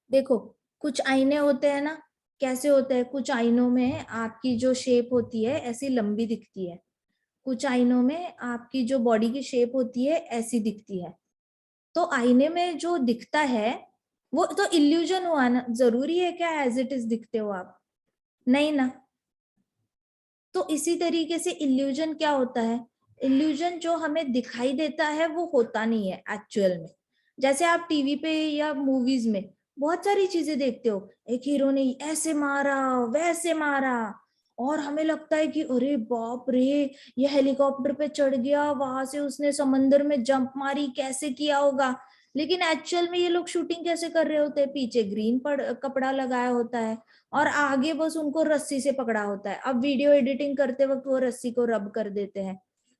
देखो, कुछ आईने होते हैं ना, कैसे होते हैं, कुछ आईनों में आपकी जो शेप होती है ऐसी लंबी दिखती है, कुछ आईनों में आपकी जो बॉडी की शेप होती है ऐसी दिखती है। तो आईने में जो दिखता है वो तो इल्यूजन हुआ ना, जरूरी है क्या एज इट इज दिखते हो आप? नहीं ना। तो इसी तरीके से इल्यूजन क्या होता है, इल्यूजन जो हमें दिखाई देता है वो होता नहीं है एक्चुअल में। जैसे आप टीवी पे या मूवीज में बहुत सारी चीजें देखते हो, एक हीरो ने ऐसे मारा वैसे मारा, और हमें लगता है कि अरे बाप रे, ये हेलीकॉप्टर पे चढ़ गया, वहां से उसने समंदर में जंप मारी, कैसे किया होगा। लेकिन एक्चुअल में ये लोग शूटिंग कैसे कर रहे होते हैं, पीछे ग्रीन कपड़ा लगाया होता है और आगे बस उनको रस्सी से पकड़ा होता है। अब वीडियो एडिटिंग करते वक्त वो रस्सी को रब कर देते हैं,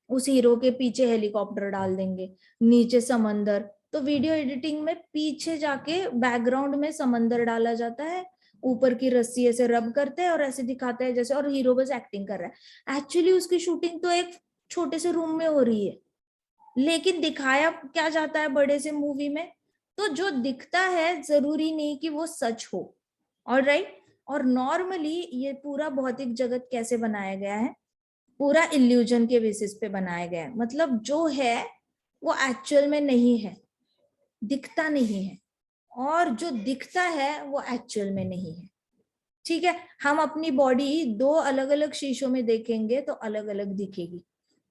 उस हीरो के पीछे हेलीकॉप्टर डाल देंगे, नीचे समंदर। तो वीडियो एडिटिंग में पीछे जाके बैकग्राउंड में समंदर डाला जाता है, ऊपर की रस्सी ऐसे रब करते हैं और ऐसे दिखाते हैं जैसे, और हीरो बस एक्टिंग कर रहा है। एक्चुअली उसकी शूटिंग तो एक छोटे से रूम में हो रही है, लेकिन दिखाया क्या जाता है बड़े से मूवी में। तो जो दिखता है जरूरी नहीं कि वो सच हो। ऑलराइट। और नॉर्मली ये पूरा भौतिक जगत कैसे बनाया गया है, पूरा इल्यूजन के बेसिस पे बनाया गया है। मतलब जो है वो एक्चुअल में नहीं है, दिखता नहीं है, और जो दिखता है वो एक्चुअल में नहीं है। ठीक है, हम अपनी बॉडी दो अलग अलग शीशों में देखेंगे तो अलग अलग दिखेगी।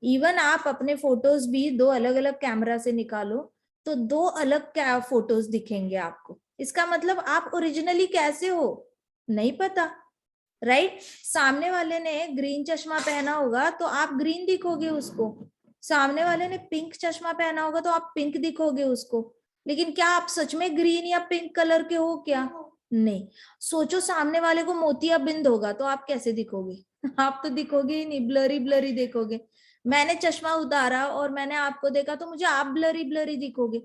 इवन आप अपने फोटोज भी दो अलग अलग कैमरा से निकालो तो दो अलग क्या फोटोज दिखेंगे आपको। इसका मतलब आप ओरिजिनली कैसे हो नहीं पता, राइट। सामने वाले ने ग्रीन चश्मा पहना होगा तो आप ग्रीन दिखोगे उसको, सामने वाले ने पिंक चश्मा पहना होगा तो आप पिंक दिखोगे उसको। लेकिन क्या आप सच में ग्रीन या पिंक कलर के हो क्या? नहीं। सोचो सामने वाले को मोतियाबिंद होगा तो आप कैसे दिखोगे? आप तो दिखोगे ही नहीं, ब्लरी ब्लरी देखोगे। मैंने चश्मा उतारा और मैंने आपको देखा तो मुझे आप ब्लरी ब्लरी दिखोगे।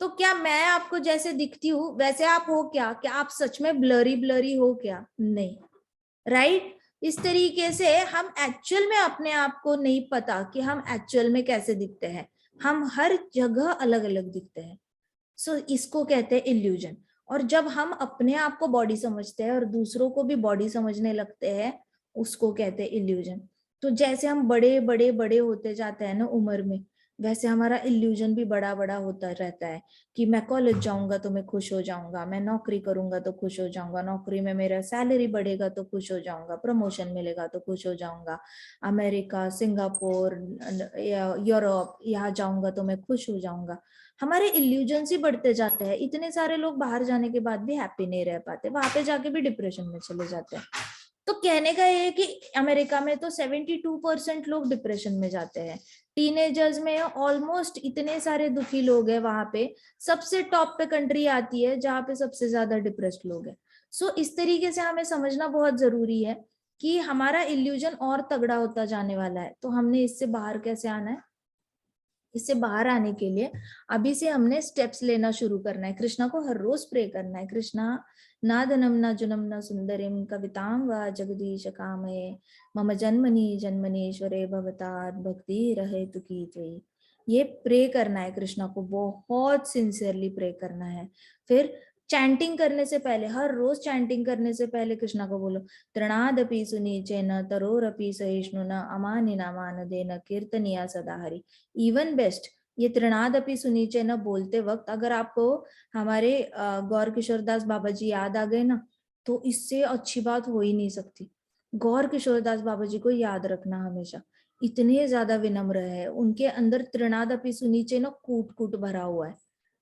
तो क्या मैं आपको जैसे दिखती हूँ वैसे आप हो क्या आप सच में ब्लरी ब्लरी हो क्या? नहीं, राइट। इस तरीके से हम एक्चुअल में अपने आप को नहीं पता कि हम एक्चुअल में कैसे दिखते हैं, हम हर जगह अलग अलग दिखते हैं। सो इसको कहते हैं इल्यूजन। और जब हम अपने आप को बॉडी समझते हैं और दूसरों को भी बॉडी समझने लगते हैं, उसको कहते हैं इल्यूजन। तो जैसे हम बड़े बड़े बड़े होते जाते हैं ना उम्र में, वैसे हमारा इल्यूजन भी बड़ा बड़ा होता रहता है कि मैं कॉलेज जाऊंगा तो मैं खुश हो जाऊंगा, मैं नौकरी करूंगा तो खुश हो जाऊंगा, नौकरी में मेरा सैलरी बढ़ेगा तो खुश हो जाऊंगा, प्रमोशन मिलेगा तो खुश हो जाऊंगा, अमेरिका सिंगापुर यूरोप यहाँ जाऊंगा तो मैं खुश हो जाऊंगा। हमारे इल्यूजन्स ही बढ़ते जाते हैं। इतने सारे लोग बाहर जाने के बाद भी हैप्पी नहीं रह पाते, वहां पे जाके भी डिप्रेशन में चले जाते हैं। तो कहने का ये है कि अमेरिका में तो 72% लोग डिप्रेशन में जाते हैं, टीनेजर्स में ऑलमोस्ट इतने सारे दुखी लोग हैं वहां पे। सबसे टॉप पे कंट्री आती है जहाँ पे सबसे ज्यादा डिप्रेस्ड लोग हैं। सो इस तरीके से हमें समझना बहुत जरूरी है कि हमारा इल्यूजन और तगड़ा होता जाने वाला है। तो हमने इससे बाहर कैसे आना है, इससे बाहर आने के लिए अभी से हमने स्टेप्स लेना शुरू करना है। कृष्णा को हर रोज प्रे करना है, कृष्णा ना धनम ना जुनम ना सुंदरिम कवितां वा जगदीश कामये मम जन्मनि जन्मनीश्वरे भवतात् भक्ति रहे तुकी त्वयि। ये प्रे करना है, कृष्णा को बहुत सिंसियरली प्रे करना है। फिर चैंटिंग करने से पहले, हर रोज चैंटिंग करने से पहले कृष्णा को बोलो, तृणादपि सुनीचेन तरोरपि सहिष्णुना अमानिना मानदेन कीर्तनिया सदा हरि। इवन बेस्ट ये त्रिनादपि सुनीचे न बोलते वक्त अगर आपको हमारे गौर किशोर दास बाबा जी याद आ गए ना, तो इससे अच्छी बात हो ही नहीं सकती। गौर किशोर दास बाबा जी को याद रखना हमेशा, इतने ज्यादा विनम्र है, उनके अंदर त्रिनादपि सुनीचे न कूट कूट भरा हुआ है।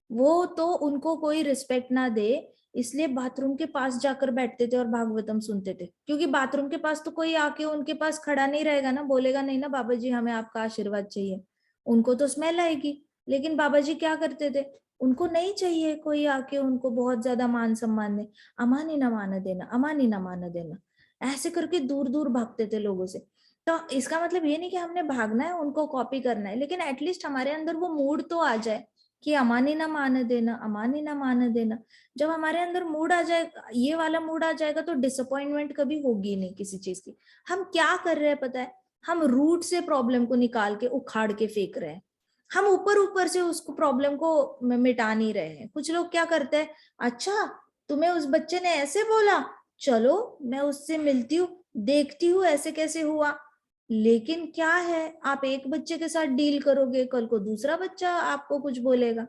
वो तो उनको कोई रिस्पेक्ट ना दे इसलिए बाथरूम के पास जाकर बैठते थे और भागवतम सुनते थे, क्योंकि बाथरूम के पास तो कोई आके उनके पास खड़ा नहीं रहेगा ना, बोलेगा नहीं ना बाबा जी हमें आपका आशीर्वाद चाहिए, उनको तो स्मेल आएगी। लेकिन बाबा जी क्या करते थे, उनको नहीं चाहिए कोई आके उनको बहुत ज्यादा मान सम्मान दे, अमानी ना मान देना, अमानी ना मान देना, ऐसे करके दूर दूर भागते थे लोगों से। तो इसका मतलब ये नहीं कि हमने भागना है उनको कॉपी करना है, लेकिन एटलीस्ट हमारे अंदर वो मूड तो आ जाए कि अमानी ना मान देना, अमानी ना मान देना। जब हमारे अंदर मूड आ जाए, ये वाला मूड आ जाएगा तो डिसअपॉइंटमेंट कभी होगी नहीं किसी चीज की। हम क्या कर रहे हैं पता है, हम रूट से प्रॉब्लम को निकाल के उखाड़ के फेंक रहे हैं। हम ऊपर ऊपर से उसको प्रॉब्लम को मिटा नहीं रहे हैं। कुछ लोग क्या करते हैं, अच्छा तुम्हें उस बच्चे ने ऐसे बोला, चलो मैं उससे मिलती हूँ, देखती हूँ ऐसे कैसे हुआ। लेकिन क्या है, आप एक बच्चे के साथ डील करोगे, कल को दूसरा बच्चा आपको कुछ बोलेगा।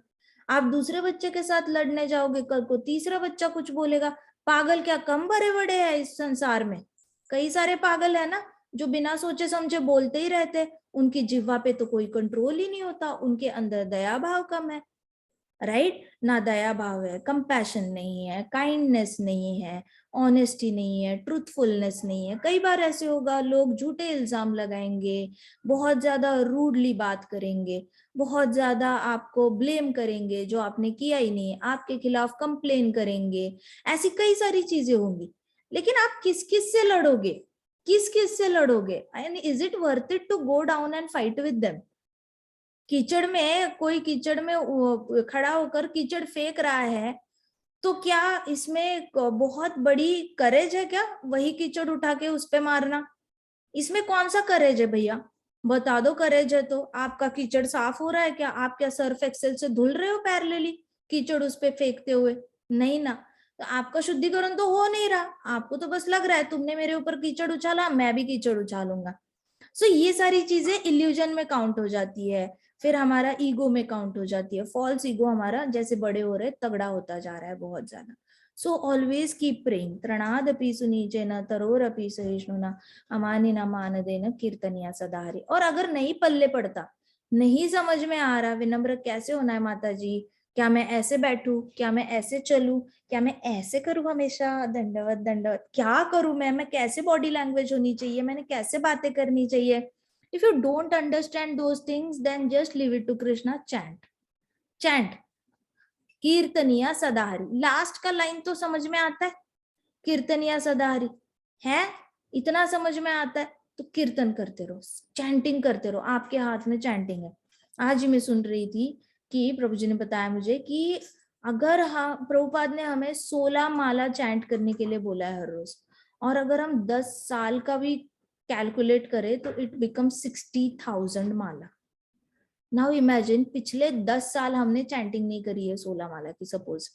आप दूसरे बच्चे के साथ लड़ने जाओगे, कल को तीसरा बच्चा कुछ बोलेगा। पागल क्या कम भरे बड़े हैं इस संसार में? कई सारे पागल है ना, जो बिना सोचे समझे बोलते ही रहते। उनकी जिह्वा पे तो कोई कंट्रोल ही नहीं होता, उनके अंदर दया भाव कम है, राइट? ना दया भाव है, कंपैशन नहीं है, काइंडनेस नहीं है, ऑनेस्टी नहीं है, ट्रूथफुलनेस नहीं है। कई बार ऐसे होगा, लोग झूठे इल्जाम लगाएंगे, बहुत ज्यादा रूडली बात करेंगे, बहुत ज्यादा आपको ब्लेम करेंगे जो आपने किया ही नहीं है, आपके खिलाफ कंप्लेन करेंगे, ऐसी कई सारी चीजें होंगी। लेकिन आप किस किस से लड़ोगे, किस किस से लड़ोगे? And is it worth it to go down and fight with them? कीचड़ में, कोई कीचड़ में खड़ा होकर कीचड़ फेंक रहा है, तो क्या इसमें बहुत बड़ी करेज है क्या वही कीचड़ उठा के उस पे मारना? इसमें कौन सा करेज है भैया? बता दो। करेज है तो आपका कीचड़ साफ हो रहा है क्या? आप क्या सर्फ एक्सेल से धुल रहे हो पैरेलली कीचड़ उस पे फेंकते हुए? नहीं ना। तो आपका शुद्धिकरण तो हो नहीं रहा, आपको तो बस लग रहा है तुमने मेरे ऊपर कीचड़ उछाला, मैं भी कीचड़ उछालूंगा। सो ये सारी चीजें इल्यूजन में काउंट हो जाती है, फिर हमारा ईगो में काउंट हो जाती है। फॉल्स ईगो हमारा जैसे बड़े हो रहे तगड़ा होता जा रहा है बहुत ज्यादा। सो ऑलवेज कीप प्रेइंग, त्रणादपि सुनीचेन तरोरपि सहिष्णुना अमानिना मानदेन कीर्तनिया सदाहरि। और अगर नहीं पल्ले पड़ता, नहीं समझ में आ रहा विनम्र कैसे होना है माता जी, क्या मैं ऐसे बैठूं, क्या मैं ऐसे चलूं, क्या मैं ऐसे करूं हमेशा दंडवत दंडवत, क्या करूं मैं कैसे बॉडी लैंग्वेज होनी चाहिए, मैंने कैसे बातें करनी चाहिए? If you don't understand those things then just leave it to Krishna. Chant, chant कीर्तनिया सदाहरि। लास्ट का लाइन तो समझ में आता है, कीर्तनिया सदाहरि है, इतना समझ में आता है तो कीर्तन करते रहो, चैंटिंग करते रहो, आपके हाथ में चैंटिंग है। आज ही मैं सुन रही थी कि प्रभु जी ने बताया मुझे कि अगर हम, प्रभुपाद ने हमें 16 माला चैंट करने के लिए बोला है हर रोज, और अगर हम 10 साल का भी कैलकुलेट करें तो it become 60,000 Mala. Now imagine, पिछले 10 साल हमने चैंटिंग नहीं करी है 16 माला की, सपोज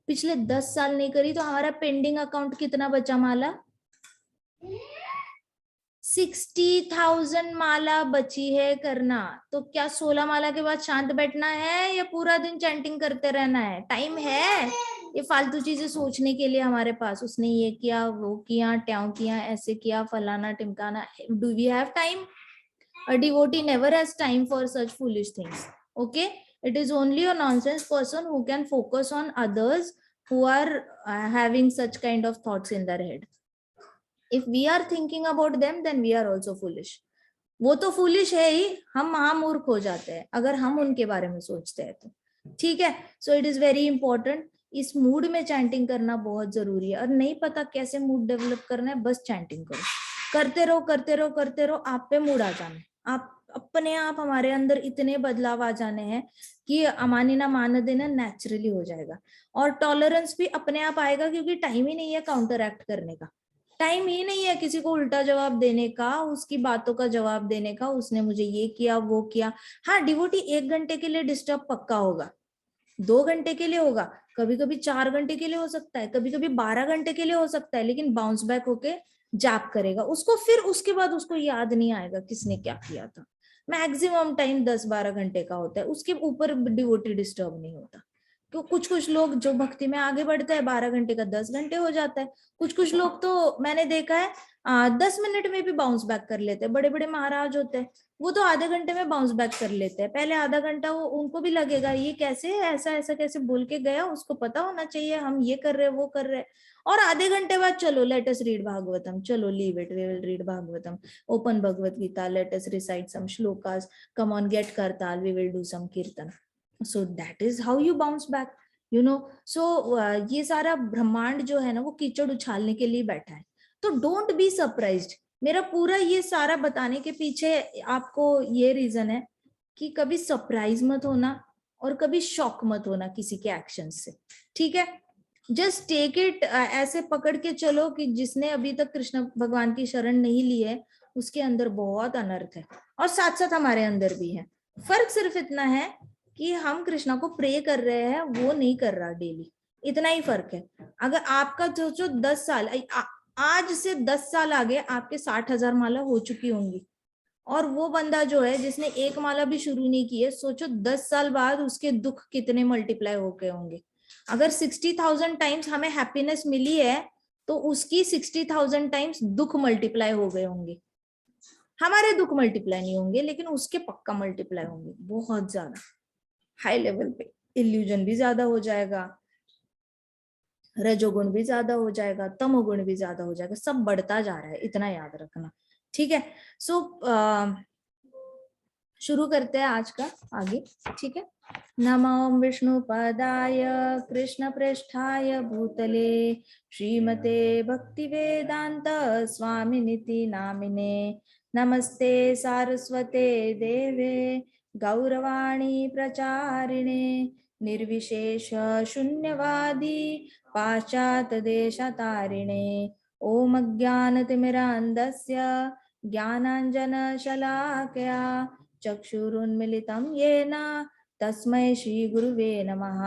पिछले 10 साल नहीं करी, तो हमारा पेंडिंग अकाउंट कितना बचा माला? 60,000 माला बची है करना। तो क्या 16 माला के बाद शांत बैठना है या पूरा दिन चैंटिंग करते रहना है? टाइम है ये फालतू चीजें सोचने के लिए हमारे पास? उसने ये किया, वो किया, ट्याव किया, ऐसे किया, फलाना टिमकाना। Do we have time? A devotee never has time for such foolish things. Okay, it is only a nonsense person who can focus on others who are having such kind of thoughts in their head. If we are thinking about them, then we are also foolish. वो तो foolish है ही, हम महामूर्ख हो जाते हैं अगर हम उनके बारे में सोचते हैं तो। ठीक है, so it is very important, इस मूड में चैंटिंग करना बहुत जरूरी है। और नहीं पता कैसे मूड डेवलप करना है, बस चैंटिंग करो, करते रहो करते रहो करते रहो, आप पे मूड आ जाना है। आप अपने आप, हमारे अंदर इतने बदलाव आ जाने हैं कि अमानिना मान देना नेचुरली हो जाएगा। और टॉलरेंस भी अपने आप आएगा, क्योंकि टाइम ही नहीं है काउंटर एक्ट करने का, टाइम ही नहीं है किसी को उल्टा जवाब देने का, उसकी बातों का जवाब देने का, उसने मुझे ये किया वो किया। हाँ, डिवोटी 1 घंटे के लिए डिस्टर्ब पक्का होगा, 2 घंटे के लिए होगा, कभी कभी 4 घंटे के लिए हो सकता है, कभी कभी 12 घंटे के लिए हो सकता है, लेकिन बाउंस बैक होके जाप करेगा उसको। फिर उसके बाद उसको याद नहीं आएगा किसने क्या किया था। मैक्सिमम टाइम 10-12 घंटे का होता है, उसके ऊपर डिवोटी डिस्टर्ब नहीं होता। तो कुछ कुछ लोग जो भक्ति में आगे बढ़ते हैं, 12 घंटे का 10 घंटे हो जाता है। कुछ कुछ लोग तो मैंने देखा है 10 मिनट में भी बाउंस बैक कर लेते हैं, बड़े बड़े महाराज होते हैं, वो तो आधे घंटे में बाउंस बैक कर लेते हैं। पहले आधा घंटा वो, उनको भी लगेगा ये कैसे ऐसा ऐसा कैसे बोल के गया, उसको पता होना चाहिए हम ये कर रहे वो कर रहे। और आधे घंटे बाद चलो लेट अस रीड भागवतम, चलो leave it, we will read Bhagavatam, open Bhagavad Gita, let us recite some shlokas, come on get kartal, we will do some kirtan. So that is how you bounce back, you know. So ये सारा ब्रह्मांड जो है ना, वो कीचड़ उछालने के लिए बैठा है। तो डोंट बी सरप्राइज्ड, मेरा पूरा ये सारा बताने के पीछे आपको ये रीजन है कि कभी सरप्राइज मत होना और कभी शॉक मत होना किसी के एक्शन से। ठीक है, जस्ट टेक इट, ऐसे पकड़ के चलो कि जिसने अभी तक कृष्ण भगवान की शरण नहीं ली है उसके अंदर बहुत अनर्थ है, और साथ साथ हमारे अंदर भी है। फर्क सिर्फ इतना है कि हम कृष्णा को प्रे कर रहे हैं, वो नहीं कर रहा डेली, इतना ही फर्क है। अगर आपका जो 10 साल आज से 10 साल आगे आपके 60,000 माला हो चुकी होंगी, और वो बंदा जो है जिसने एक माला भी शुरू नहीं की है, सोचो 10 साल बाद उसके दुख कितने मल्टीप्लाई हो गए होंगे। अगर 60,000 टाइम्स हमें हैप्पीनेस मिली है तो उसकी 60,000 टाइम्स दुख मल्टीप्लाई हो गए होंगे। हमारे दुख मल्टीप्लाई नहीं होंगे, लेकिन उसके पक्का मल्टीप्लाई होंगे, बहुत ज्यादा हाई लेवल पे। इल्यूजन भी ज्यादा हो जाएगा, रजोगुण भी ज्यादा हो जाएगा, तमोगुण भी ज्यादा हो जाएगा, सब बढ़ता जा रहा है, इतना याद रखना। ठीक है, सो शुरू करते हैं आज का आगे। ठीक है, नमो विष्णुपदाय कृष्ण पृष्ठाय भूतले श्रीमते भक्ति वेदांत स्वामिनिति नामिने नमस्ते सारस्वते देवे गौरवाणी प्रचारिणे निर्विशेष शून्यवादी पाश्चात देशतारिणे ओम ज्ञानतिमिरान्धस्य ज्ञानाञ्जनशलाकया चक्षुरुन्मिलितं येन तस्मै श्रीगुरुवे नमः।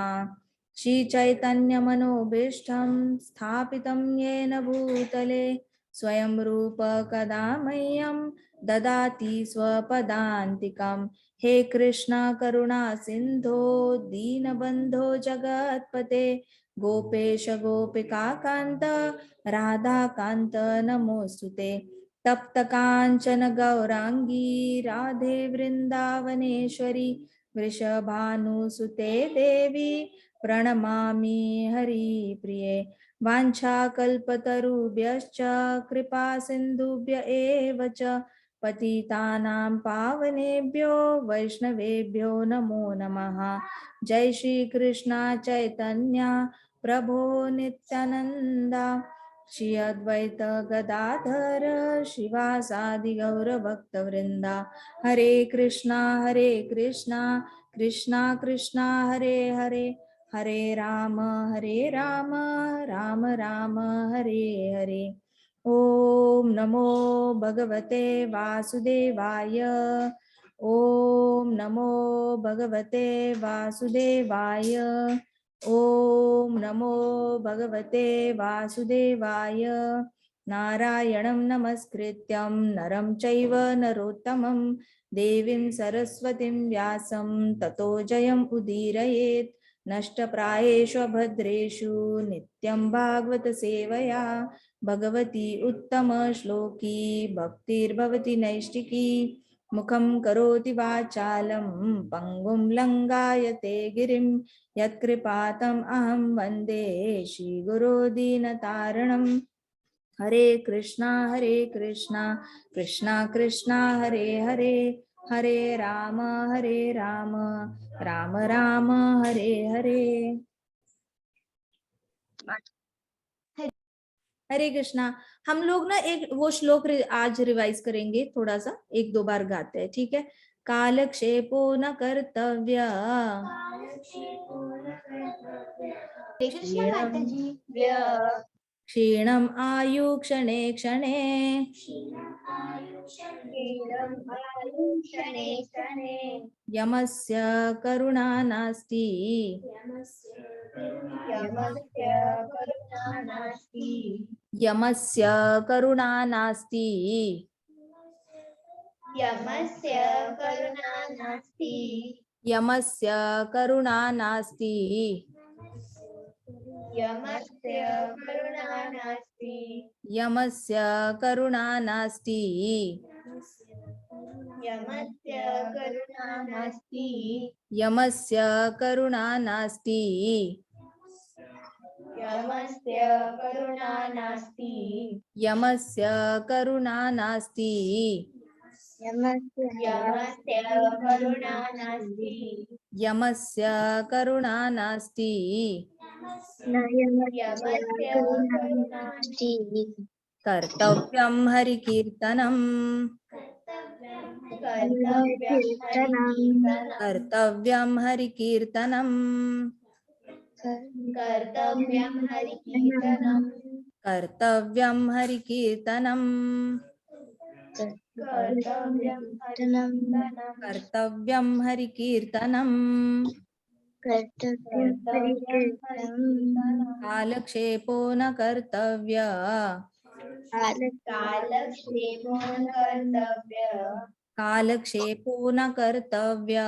श्रीचैतन्यमनोभीष्टं स्थापितं येन भूतले स्वयं रूप कदा मह्यं ददाति स्वपदान्तिकं। हे कृष्ण करुणा सिन्धो दीनबन्धो जगत्पते गोपेश गोपिका कान्त राधा कान्त नमोस्तुते। तप्त कांचन गौरांगी राधे वृंदावनेश्वरी वृषभानुसुते देवी प्रणमामि हरिप्रिये। वाञ्छाकल्पतरुभ्यश्च कृपा सिन्धुभ्य एव च पतितानां पावनेभ्यो वैष्णवेभ्यो नमो नमः। जय श्री कृष्ण चैतन्य प्रभो नित्यानंदा श्री अद्वैत गदाधर शिवासादि गौर भक्त वृंदा। हरे कृष्णा कृष्णा कृष्णा हरे हरे, हरे राम राम राम हरे हरे। ओम नमो भगवते वासुदेवाय, ओम नमो भगवते वासुदेवाय, ओम नमो भगवते वासुदेवाय। नारायणं नमस्कृत्यं नरं चैव नरोत्तमं देवीं सरस्वतीं व्यासं ततो जयम् उदीरयेत्। नष्टप्रायेषु भद्रेषु नित्यं भागवत सेवया भगवती उत्तमश्लोकी भक्तिर्भवति नैष्टिकी। मुखं करोति वाचालं पङ्गुं लङ्घयते गिरिं यत्कृपातम् अहं वन्दे श्रीगुरो दीनतारणम्। हरे कृष्णा कृष्णा कृष्णा हरे हरे, हरे राम राम राम हरे हरे। हरे कृष्णा। हम लोग ना एक वो श्लोक आज रिवाइज करेंगे, थोड़ा सा एक दो बार गाते हैं। ठीक है, कालक्षेपो न कर्तव्य क्षीणम् आयु क्षणे क्षणे यमस्य करुणा नास्ति यमस्य करुणा नास्ति यमस्य करुणा नास्ति यमस्य करुणा नास्ति यमस्य करुणा नास्ति यमस्य करुणा नास्ति यमस्य करुणा नास्ति कर्तव्यं हरिकीर्तनम् कर्तव्यं हरिकीर्तनम् कर्तव्यं हरिकीर्तनम् कर्तव्यं हरिकीर्तनम् कर्तव्यं परिकीर्तनम् कालक्षेपो न कर्तव्य कालक्षेपो न कर्तव्य कालक्षेपो न कर्तव्य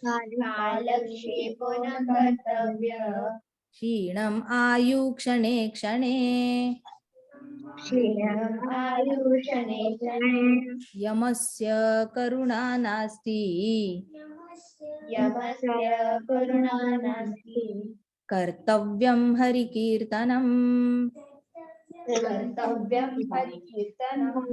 कालक्षेपो न कर्तव्य क्षीणम् आयु क्षणे क्षणे क्षीणम् आयुषणे क्षणे यमस्य करुणा नास्ति यमस्य करुणा नास्ति कर्तव्यं हरिकीर्तनम्। कर्तव्यं परिकीर्तनम्।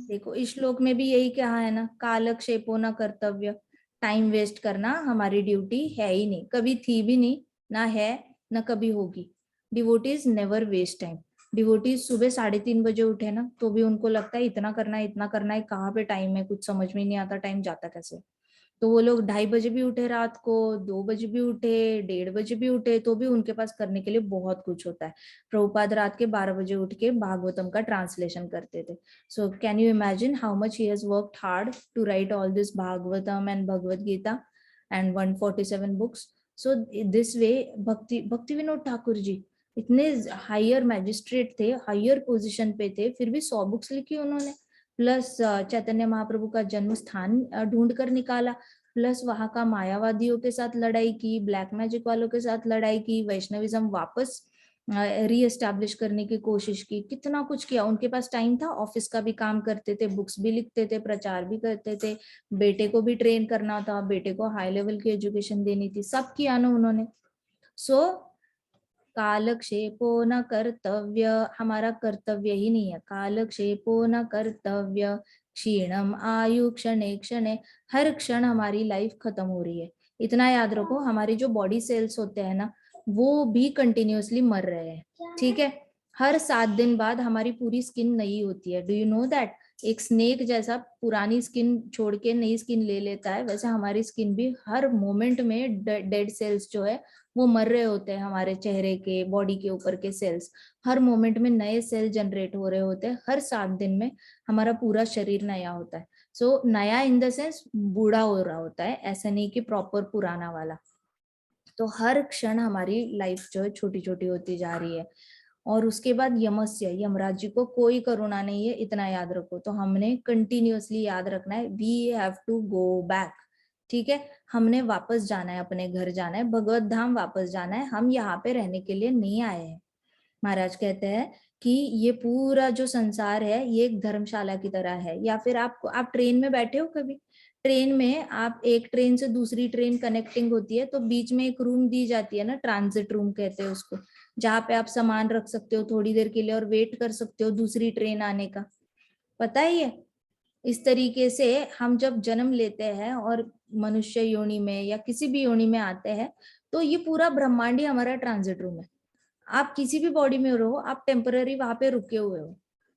देखो इस श्लोक में भी यही कहा है ना, कालक्षेपो न कर्तव्य, टाइम वेस्ट करना हमारी ड्यूटी है ही नहीं, कभी थी भी नहीं, ना है, ना कभी होगी। Devotees never waste time. Devotees सुबह 3:30 बजे उठे ना तो भी उनको लगता है इतना करना है, कहाँ पे टाइम है, कुछ समझ में नहीं आता टाइम जाता कैसे। तो वो लोग 2:30 बजे भी उठे, रात को 2 बजे भी उठे, 1:30 बजे भी उठे, तो भी उनके पास करने के लिए बहुत कुछ होता है। प्रभुपाद रात के 12 बजे उठ के भागवतम का ट्रांसलेशन करते थे। So can you imagine how much he has worked hard to write all this Bhagavatam and Bhagavad Gita and 147 books. So this way Bhakti Vinod Thakur ji इतने हायर मैजिस्ट्रेट थे, हायर पोजीशन पे थे, फिर भी 100 बुक्स लिखी उन्होंने, प्लस चैतन्य महाप्रभु का जन्म स्थान ढूंढ कर निकाला, प्लस वहां का मायावादियों के साथ लड़ाई की, ब्लैक मैजिक वालों के साथ लड़ाई की, वैष्णविज्म वापस रीएस्टैब्लिश करने की कोशिश की, कितना कुछ किया। उनके पास टाइम था, ऑफिस का भी काम करते थे, बुक्स भी लिखते थे, प्रचार भी करते थे, बेटे को भी ट्रेन करना था, बेटे को हाई लेवल की एजुकेशन देनी थी, सब किया ना उन्होंने। सो कालक्षेपो न कर्तव्य, हमारा कर्तव्य ही नहीं है, कालक्षेपो न कर्तव्य क्षीणम आयु क्षणे क्षणे, हर क्षण हमारी लाइफ खत्म हो रही है। इतना याद रखो, हमारी जो बॉडी सेल्स होते हैं ना वो भी कंटिन्यूअसली मर रहे हैं, ठीक है। हर 7 दिन बाद हमारी पूरी स्किन नई होती है, डू यू नो दैट। एक स्नेक जैसा पुरानी स्किन छोड़ के नई स्किन ले लेता है, वैसे हमारी स्किन भी हर मोमेंट में डेड सेल्स जो है वो मर रहे होते हैं, हमारे चेहरे के, बॉडी के ऊपर के सेल्स हर मोमेंट में नए सेल जनरेट हो रहे होते हैं। हर 7 दिन में हमारा पूरा शरीर नया होता है। सो नया इन द सेंस बूढ़ा हो रहा होता है, ऐसा नहीं कि प्रॉपर पुराना वाला। तो हर क्षण हमारी लाइफ जो है छोटी छोटी होती जा रही है। और उसके बाद यमस्य, यमराज जी को कोई करुणा नहीं है, इतना याद रखो। तो हमने कंटिन्यूअसली याद रखना है, we have to go back, ठीक है। हमने वापस जाना है, अपने घर जाना है, भगवत धाम वापस जाना है, हम यहाँ पे रहने के लिए नहीं आए हैं। महाराज कहते हैं कि ये पूरा जो संसार है ये एक धर्मशाला की तरह है। या फिर आप ट्रेन में बैठे हो कभी, ट्रेन में आप एक ट्रेन से दूसरी ट्रेन कनेक्टिंग होती है तो बीच में एक रूम दी जाती है ना, ट्रांजिट रूम कहते हैं उसको, जहाँ पे आप सामान रख सकते हो थोड़ी देर के लिए और वेट कर सकते हो दूसरी ट्रेन आने का, पता है ये। इस तरीके से हम जब जन्म लेते हैं और मनुष्य योनि में या किसी भी योनि में आते हैं तो ये पूरा ब्रह्मांड ही हमारा ट्रांजिट रूम है। आप किसी भी बॉडी में रहो, आप टेम्पररी वहां पे रुके हुए हो,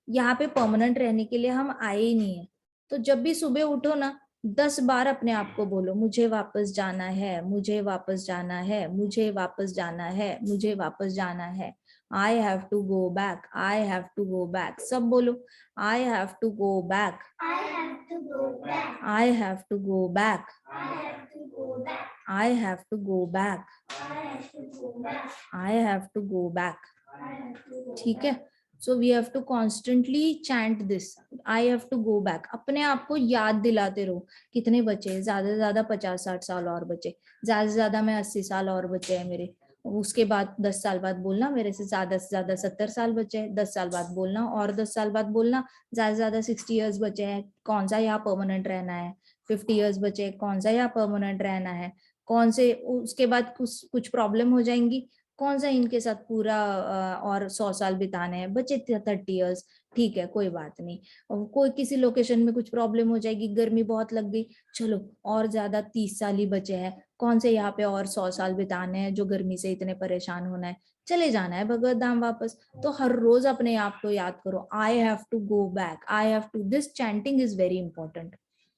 यहाँ पे परमानेंट रहने के लिए हम आए ही नहीं है। तो जब भी सुबह उठो ना 10 बार अपने आप को बोलो, मुझे वापस जाना है, मुझे वापस जाना है, मुझे वापस जाना है, मुझे वापस जाना है। I have to go back, I have to go back, सब बोलो। I have to go back, I have to go back. I have to go back, I have to go back. I have to go back, I have to go back. I have to go back, I have to go ठीक है। So we have to constantly chant this, I have to go back. अपने आप को याद दिलाते रहो, कितने बचे, ज्यादा से ज्यादा 50-60 साल और बचे, ज्यादा से ज्यादा मैं 80 साल और बचे हैं मेरे। उसके बाद 10 साल बाद बोलना मेरे से ज्यादा 70 साल बचे हैं, 10 साल बाद बोलना, और 10 साल बाद बोलना ज्यादा से ज्यादा 60 ईयर्स बचे हैं, कौन सा यहाँ परमानेंट रहना है। 50 ईयर्स बचे, कौन सा यहाँ परमानेंट रहना है। कौन से उसके बाद कुछ प्रॉब्लम हो जाएंगी, कौन सा इनके साथ पूरा और 100 साल बिताने हैं, बचे 30 ईयर्स, ठीक है कोई बात नहीं। और कोई किसी लोकेशन में कुछ प्रॉब्लम हो जाएगी, गर्मी बहुत लग गई, चलो और ज्यादा 30 साल ही बचे हैं, कौन से यहाँ पे और 100 साल बिताने हैं जो गर्मी से इतने परेशान होना है, चले जाना है भगवत धाम वापस। तो हर रोज अपने आप को याद करो, I have to go back, I have to, this chanting is very important.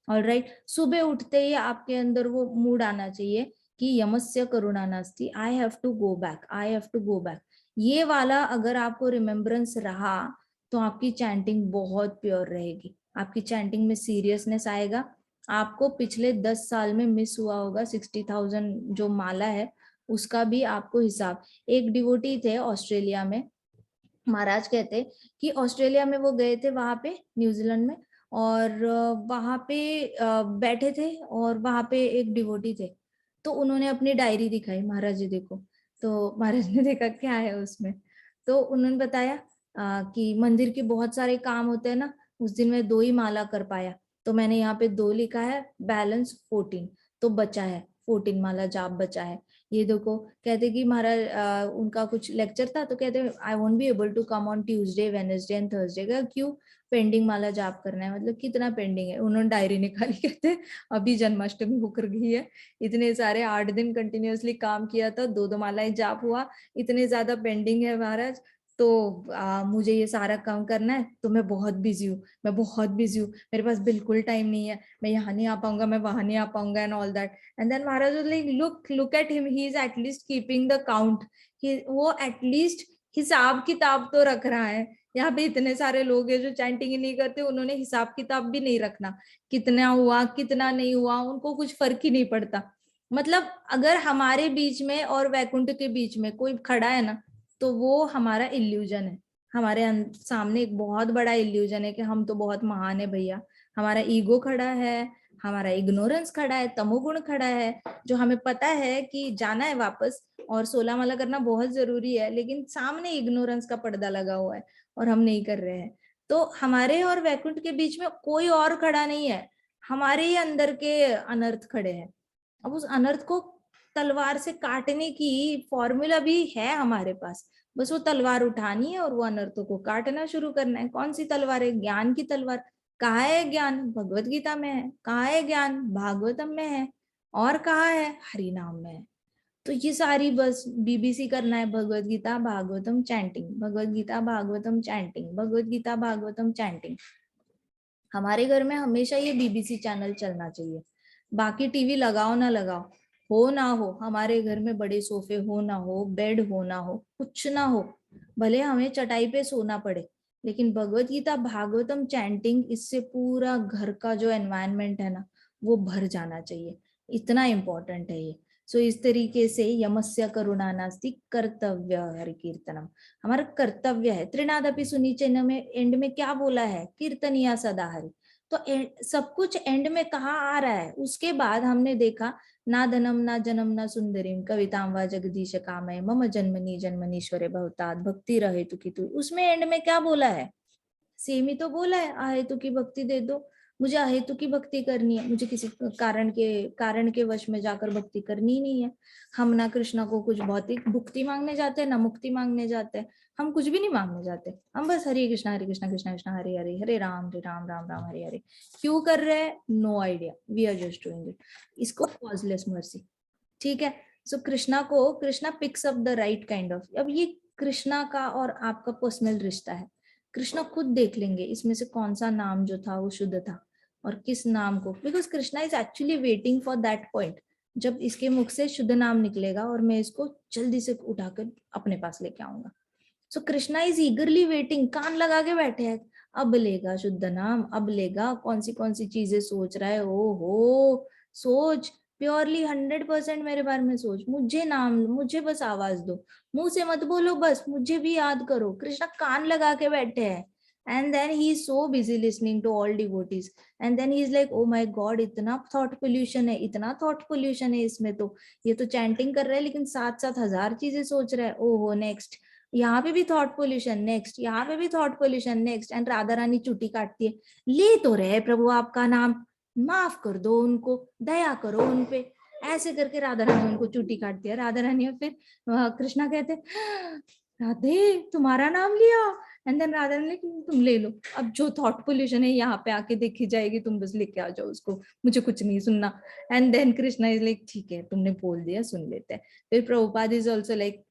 Alright, सुबह उठते ही आपके अंदर वो मूड आना चाहिए कि यमस्य करुणा नास्ति, I have to go back, I have to go back. ये वाला अगर आपको रिमेम्बरेंस रहा तो आपकी चैंटिंग बहुत प्योर रहेगी, आपकी चैंटिंग में सीरियसनेस आएगा, आपको पिछले 10 साल में मिस हुआ होगा 60,000 जो माला है उसका भी आपको हिसाब। एक डिवोटी थे ऑस्ट्रेलिया में, महाराज कहते कि ऑस्ट्रेलिया में वो गए थे वहां पे न्यूजीलैंड में, और वहां पे बैठे थे और वहां पे एक डिवोटी थे, तो उन्होंने अपनी डायरी दिखाई, महाराज जी देखो। तो महाराज ने देखा क्या है उसमें, तो उन्होंने बताया कि मंदिर के बहुत सारे काम होते हैं ना, उस दिन मैं 2 ही माला कर पाया, तो मैंने यहाँ पे 2 लिखा है, बैलेंस 14, तो बचा है 14 माला जाप बचा है। ये देखो, कहते कि महाराज उनका कुछ लेक्चर था, तो कहते I won't be able to come on Tuesday Wednesday and Thursday. क्यों? पेंडिंग माला जाप करना है। मतलब कितना पेंडिंग है? उन्होंने डायरी निकाली, कहते अभी जन्माष्टमी होकर गई है, इतने सारे 8 दिन कंटिन्यूअसली काम किया था, 2-2 मालाएं जाप हुआ, इतने ज्यादा पेंडिंग है महाराज, तो मुझे ये सारा काम करना है, तो मैं बहुत बिजी हूँ, मैं बहुत बिजी हूँ, मेरे पास बिल्कुल टाइम नहीं है, मैं यहाँ नहीं आ पाऊंगा, मैं वहां नहीं आ पाऊंगा and all that. And then Maharaj was like look at him, he is at least keeping the count, वो एटलीस्ट हिसाब किताब तो रख रहा है। यहाँ पे इतने सारे लोग हैं जो चैंटिंग ही नहीं करते, उन्होंने हिसाब किताब भी नहीं रखना, कितना हुआ कितना नहीं हुआ उनको कुछ फर्क ही नहीं पड़ता। मतलब अगर हमारे बीच में और वैकुंठ के बीच में कोई खड़ा है ना, तो वो हमारा इल्यूजन है, हमारे सामने एक बहुत बड़ा इल्यूजन है कि हम तो बहुत महान है भैया। हमारा ईगो खड़ा है, हमारा इग्नोरेंस खड़ा है, तमोगुण खड़ा है, जो हमें पता है कि जाना है वापस और 16 माला करना बहुत जरूरी है, लेकिन सामने इग्नोरेंस का पर्दा लगा हुआ है और हम नहीं कर रहे हैं। तो हमारे और वैकुंठ के बीच में कोई और खड़ा नहीं है, हमारे ही अंदर के अनर्थ खड़े हैं। अब उस अनर्थ को तलवार से काटने की फॉर्मूला भी है हमारे पास, बस वो तलवार उठानी है और वो अनर्थों को काटना शुरू करना है। कौन सी तलवार है? ज्ञान की तलवार। कहाँ है ज्ञान? भगवत गीता में है। कहाँ है ज्ञान? भागवतम में है। और कहाँ है? हरि नाम में है। तो ये सारी बस बीबीसी करना है, Bhagavad Gita Bhagavatam chanting, Bhagavad Gita Bhagavatam chanting, Bhagavad Gita Bhagavatam chanting. हमारे घर में हमेशा ये बीबीसी चैनल चलना चाहिए। बाकी टीवी लगाओ ना लगाओ, हो ना हो, हमारे घर में बड़े सोफे हो ना हो, बेड हो ना हो, कुछ ना हो, भले हमें चटाई पे सोना पड़े, लेकिन भगवत गीता भागवतम चैंटिंग, इससे पूरा घर का जो एनवायरनमेंट है ना वो भर जाना चाहिए। इतना इम्पोर्टेंट है ये। सो इस तरीके से यमस्य करुणा नास्ति कर्तव्य हरि कीर्तनम, हमारा कर्तव्य है। त्रिनादपि सुनिचैन में एंड में क्या बोला है? कीर्तनिया सदा हरि। तो सब कुछ एंड में कहा आ रहा है? उसके बाद हमने देखा ना धनम ना जन्म ना सुंदरीम कविताम वा जगदीश कामय मम जन्मनी जन्मनीश्वरे भवतात भक्ति रहे तु की तू। उसमें एंड में क्या बोला है? सेम ही तो बोला है, अहेतु की भक्ति दे दो। मुझे अहेतु की भक्ति करनी है, मुझे किसी कारण के वश में जाकर भक्ति करनी नहीं है। हम ना कृष्णा को कुछ भौतिक भुक्ति मांगने जाते हैं, ना मुक्ति मांगने जाते हैं, हम कुछ भी नहीं मांगने जाते, हम बस हरे कृष्णा कृष्णा कृष्णा हरे हरे, हरे राम राम राम हरे हरे। क्यों कर रहे हैं? No idea, we are just doing it. इसको कॉजलेस मर्सी, ठीक है। So Krishna picks up the right kind of. अब ये कृष्णा का और आपका पर्सनल रिश्ता है, कृष्णा खुद देख लेंगे इसमें से कौन सा नाम जो था वो शुद्ध था और किस नाम को, because Krishna is actually waiting for that point जब इसके मुख से शुद्ध नाम निकलेगा और मैं इसको जल्दी से उठाकर अपने पास लेके आऊंगा। सो कृष्णा इज ईगरली वेटिंग, कान लगा के बैठे हैं, अब लेगा शुद्ध नाम, अब लेगा। कौन सी चीजें सोच रहा है? ओ हो, सोच, प्योरली 100% मेरे बारे में सोच, मुझे नाम, मुझे बस आवाज दो, मुंह से मत बोलो, बस मुझे भी याद करो। कृष्णा कान लगा के बैठे हैं। And then he is so busy listening to all devotees, and then he is like, oh my God, इतना थॉट पोल्यूशन है, इतना थॉट पोल्यूशन है इसमें, तो ये तो चैंटिंग कर रहा है लेकिन साथ साथ 1000 चीजें सोच रहा है। ओहो, नेक्स्ट, यहाँ पे भी थॉट पोल्यूशन, नेक्स्ट, यहाँ पे भी thought pollution, next. And Radha Rani चुटी काटती है, ले तो रहे प्रभु आपका नाम, माफ कर दो उनको, दया करो उनपे। ऐसे करके राधा रानी उनको चुटी काटती है। राधा रानी, और फिर कृष्णा कहते, राधे तुम्हारा नाम लिया। एंड देन राधा रानी, तुम ले लो, अब जो थॉट पोल्यूशन है यहाँ पे आके देखी जाएगी, तुम बस लेके आ जाओ उसको, मुझे कुछ नहीं सुनना। And then Krishna is like, ठीक है तुमने बोल दिया, सुन लेते हैं। फिर प्रभुपाद इज ऑल्सो लाइक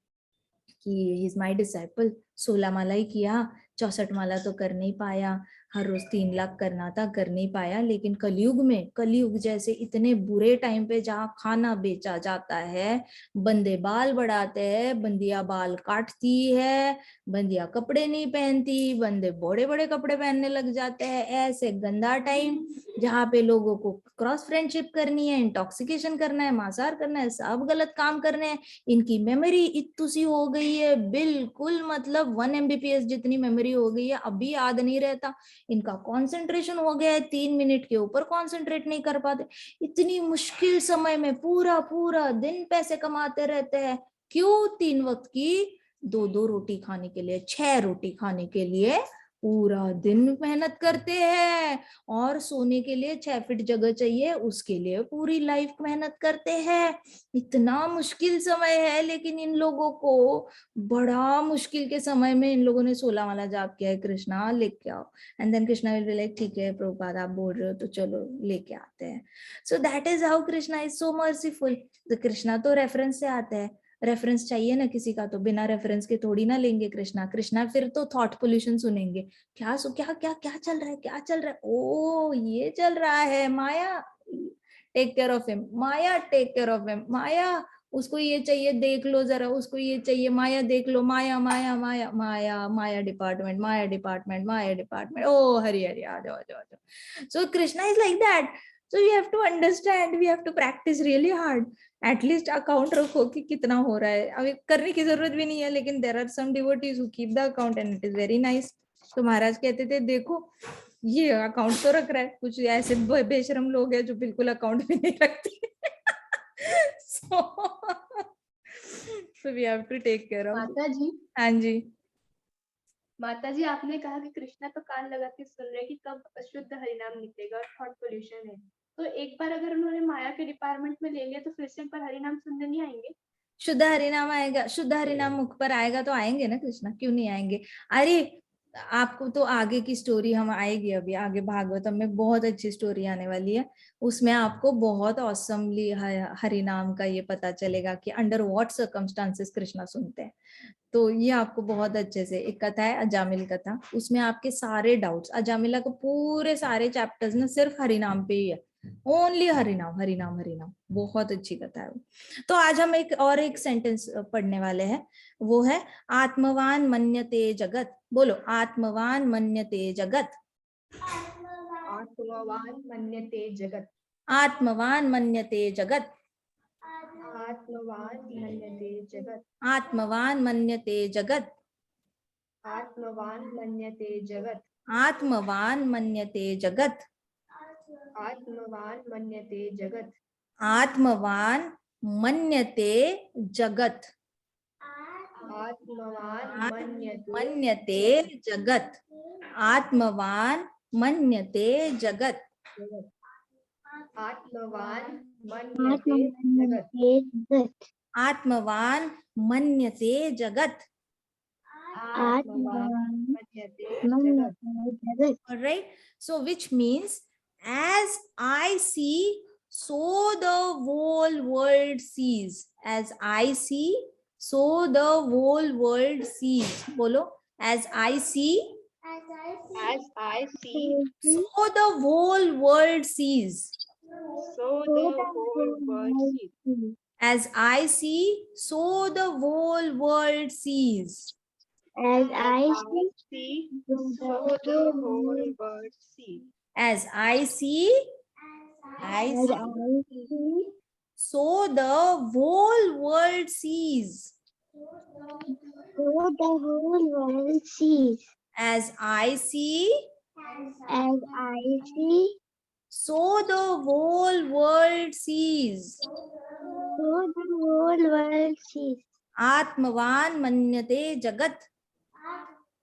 कि ही इज माई डिसाइपल, 16 माला ही किया, 64 माला तो कर नहीं पाया, हर रोज 3 लाख करना था, कर नहीं पाया। लेकिन कलयुग में, कलयुग जैसे इतने बुरे टाइम पे जहाँ खाना बेचा जाता है, बंदे बाल बढ़ाते हैं, बंदियां बाल काटती है, बंदियां कपड़े नहीं पहनती, बंदे बड़े बड़े कपड़े पहनने लग जाते हैं, ऐसे गंदा टाइम जहाँ पे लोगों को क्रॉस फ्रेंडशिप करनी है, इंटॉक्सिकेशन करना है, मांसाहार करना है, सब गलत काम करने हैं। इनकी मेमोरी इतनी सी हो गई है, बिल्कुल मतलब 1 MBPS जितनी मेमोरी हो गई है, अभी याद नहीं रहता। इनका कंसंट्रेशन हो गया है 3 मिनट के ऊपर कंसंट्रेट नहीं कर पाते। इतनी मुश्किल समय में पूरा पूरा दिन पैसे कमाते रहते हैं। क्यों? 3 वक्त की 2-2 रोटी खाने के लिए, 6 रोटी खाने के लिए पूरा दिन मेहनत करते हैं। और सोने के लिए 6 फीट जगह चाहिए, उसके लिए पूरी लाइफ मेहनत करते हैं। इतना मुश्किल समय है, लेकिन इन लोगों को बड़ा मुश्किल के समय में इन लोगों ने 16 वाला जाप किया है, कृष्णा लेके आओ। And then Krishna will be like, ठीक है प्रभुपाद आप बोल रहे हो तो चलो लेके आते हैं। सो that is how Krishna is so merciful. तो कृष्णा तो रेफरेंस से आता है, रेफरेंस चाहिए ना किसी का, तो बिना रेफरेंस के थोड़ी ना लेंगे कृष्णा। कृष्णा फिर तो थॉट पोल्यूशन सुनेंगे, क्या क्या क्या क्या चल रहा है, क्या चल रहा है, ओ ये चल रहा है, Maya take care of him, Maya take care of him, Maya उसको ये चाहिए देख लो जरा, उसको ये चाहिए, माया देख लो, Maya Maya Maya Maya Maya department, Maya department, Maya department, ओ हरि हरि आ जाओ आ जाओ आ जाओ। So Krishna is like that. So we have to understand, we have to practice really hard. At least account रखो कि कितना हो रहा है। अभी करने की जरूरत भी नहीं है, लेकिन there are some devotees who keep the account and it is very nice. तो महाराज कहते थे देखो ये अकाउंट तो रख रहा है, कुछ ऐसे बेशरम लोग हैं जो बिल्कुल अकाउंट भी नहीं रखते। so we have to take care of। माता जी, हाँ जी, माता जी आपने कहा कि कृष्णा तो कान लगा के सुन रहे कि कब शुद्ध हरिनाम निकलेगा और थॉट पोल्यूशन है, तो एक बार अगर उन्होंने माया के डिपार्टमेंट में ले लिया तो फिर से पर हरिनाम सुनने नहीं आएंगे? शुद्ध हरिनाम आएगा, शुद्ध हरिनाम मुख पर आएगा तो आएंगे ना कृष्णा, क्यों नहीं आएंगे। अरे आपको तो आगे की स्टोरी हम आएगी, अभी आगे भागवतम में बहुत अच्छी स्टोरी आने वाली है, उसमें आपको बहुत औसमली हरिनाम का ये पता चलेगा कि अंडर व्हाट सर्कमस्टांसेस कृष्णा सुनते हैं। तो ये आपको बहुत अच्छे से, एक कथा है अजामिल कथा, उसमें आपके सारे डाउट्स, अजामिला के पूरे सारे चैप्टर्स ना सिर्फ हरिनाम पे ही है, ओनली हरिनाम हरिनाम हरिनाम, बहुत अच्छी कथा है वो। तो आज हम एक सेंटेंस पढ़ने वाले हैं, वो है आत्मवान मन्यते जगत। बोलो आत्मवान मन्यते जगत। आत्मवान मन्यते जगत। आत्मवान मन्यते जगत। आत्मवान मन्यते जगत। आत्मवान मन्यते जगत। आत्मवान मन्यते जगत। आत्मवान मन्यते जगत। आत्मवान मन्यते जगत। आत्मवान मन्यते जगत। आत्मवान मन्यते मन्यते जगत। आत्मवान मन्यते जगत। आत्मवान मन्यते जगत। आत्मवान मन्यते जगत। आत्मवान मन्यते जगत। Alright, so which means as I see, so the whole world sees. As I see, so the whole world sees. बोलो as I see, As I see, so the whole world sees. so the whole world sees. As I see, so the whole world sees. As I see, so the whole world sees. As I see, so the whole world sees. So the whole world sees. As I see, As I see, so the whole world sees. so the whole world sees. आत्मवान मन्यते जगत।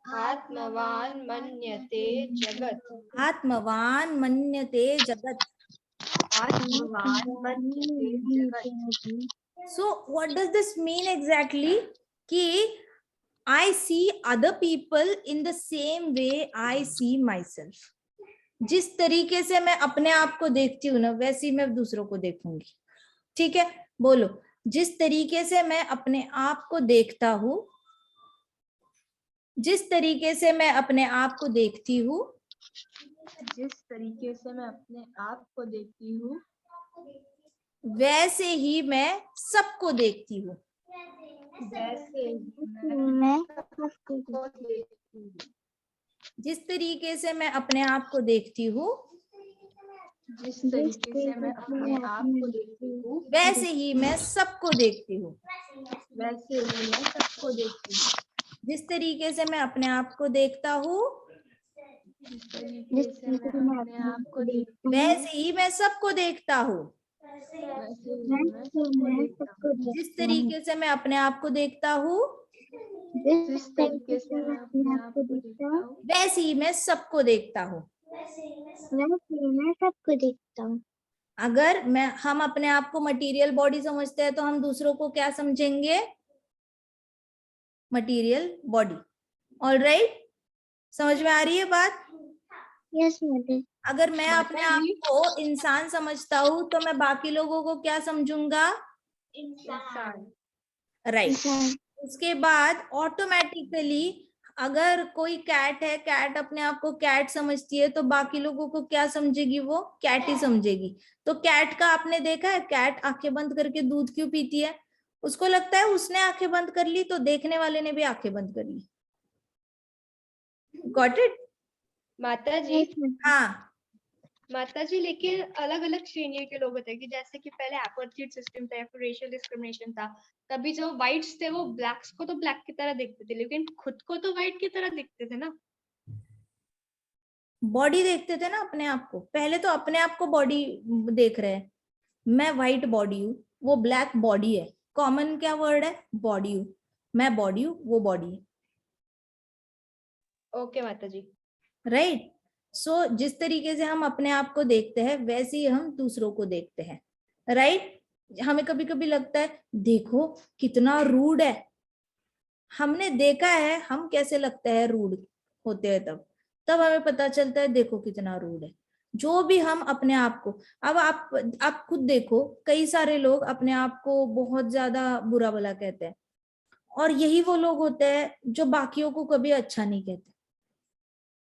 आत्मवान मन्यते जगत। आत्मवान मन्यते जगत। आत्मवान मन्यते जगत। So what does this mean exactly? कि I see other people in the same way I see myself. जिस तरीके से मैं अपने आप को देखती हूँ ना, वैसे ही मैं दूसरों को देखूंगी। ठीक है, बोलो जिस तरीके से मैं अपने आप को देखता हूँ, जिस तरीके से मैं अपने आप को देखती हूँ, जिस तरीके से मैं अपने आप को देखती हूँ वैसे ही मैं सबको देखती हूँ। वैसे ही मैं सबको देखती हूँ। जिस तरीके से मैं अपने आप को देखती हूँ जिस तरीके से मैं अपने आप को देखती हूँ वैसे ही मैं सबको देखती हूँ। वैसे ही मैं सबको देखती हूँ। जिस तरीके से मैं अपने आप को देखता हूँ जिस तरीके से मैं अपने आप को देखती हूँ वैसे ही मैं सबको देखता हूँ। वैसे ही मैं सबको देखता हूँ। जिस तरीके से मैं अपने आप को देखता हूँ जिस तरीके से मैं अपने आप को देखता हूँ वैसे ही मैं सबको देखता हूँ। मैं सबको देखता हूँ। अगर हम अपने आप को मटेरियल बॉडी समझते हैं तो हम दूसरों को क्या समझेंगे? Material body. ऑलराइट, समझ में आ रही है बात? Yes mother. अगर मैं अपने आप को इंसान समझता हूँ तो मैं बाकी लोगों को क्या समझूंगा? इंसान। राइट। उसके बाद ऑटोमेटिकली अगर कोई कैट है, कैट अपने आप को कैट समझती है तो बाकी लोगों को क्या समझेगी? वो कैट ही समझेगी। तो कैट का आपने देखा है, कैट आंखें बंद करके दूध क्यों पीती है? उसको लगता है उसने आंखें बंद कर ली तो देखने वाले ने भी आंखें बंद कर ली। Got it? माता जी, हाँ माता जी, लेकिन अलग अलग श्रेणियों के लोग होते हैं कि जैसे कि पहले एपार्थाइड सिस्टम था या फिर रेशियल डिस्क्रिमिनेशन था, तभी जो व्हाइट्स थे वो ब्लैक्स को तो ब्लैक की तरह देखते थे लेकिन खुद को तो व्हाइट की तरह देखते थे ना। बॉडी देखते थे ना अपने आप को। पहले तो अपने आप को बॉडी देख रहे हैं, मैं व्हाइट बॉडी हूँ, वो ब्लैक बॉडी है। कॉमन क्या वर्ड है? बॉडी हूँ। मैं बॉडी हूँ, वो बॉडी है। ओके माता जी। राइट। सो जिस तरीके से हम अपने आप को देखते हैं वैसे ही हम दूसरों को देखते हैं। राइट। हमें कभी कभी लगता है देखो कितना रूड है, हमने देखा है हम कैसे लगता है रूड होते हैं, तब तब हमें पता चलता है देखो कितना रूड है। जो भी हम अपने आप को, अब आप खुद देखो, कई सारे लोग अपने आप को बहुत ज्यादा बुरा भला कहते हैं और यही वो लोग होते हैं जो बाकियों को कभी अच्छा नहीं कहते।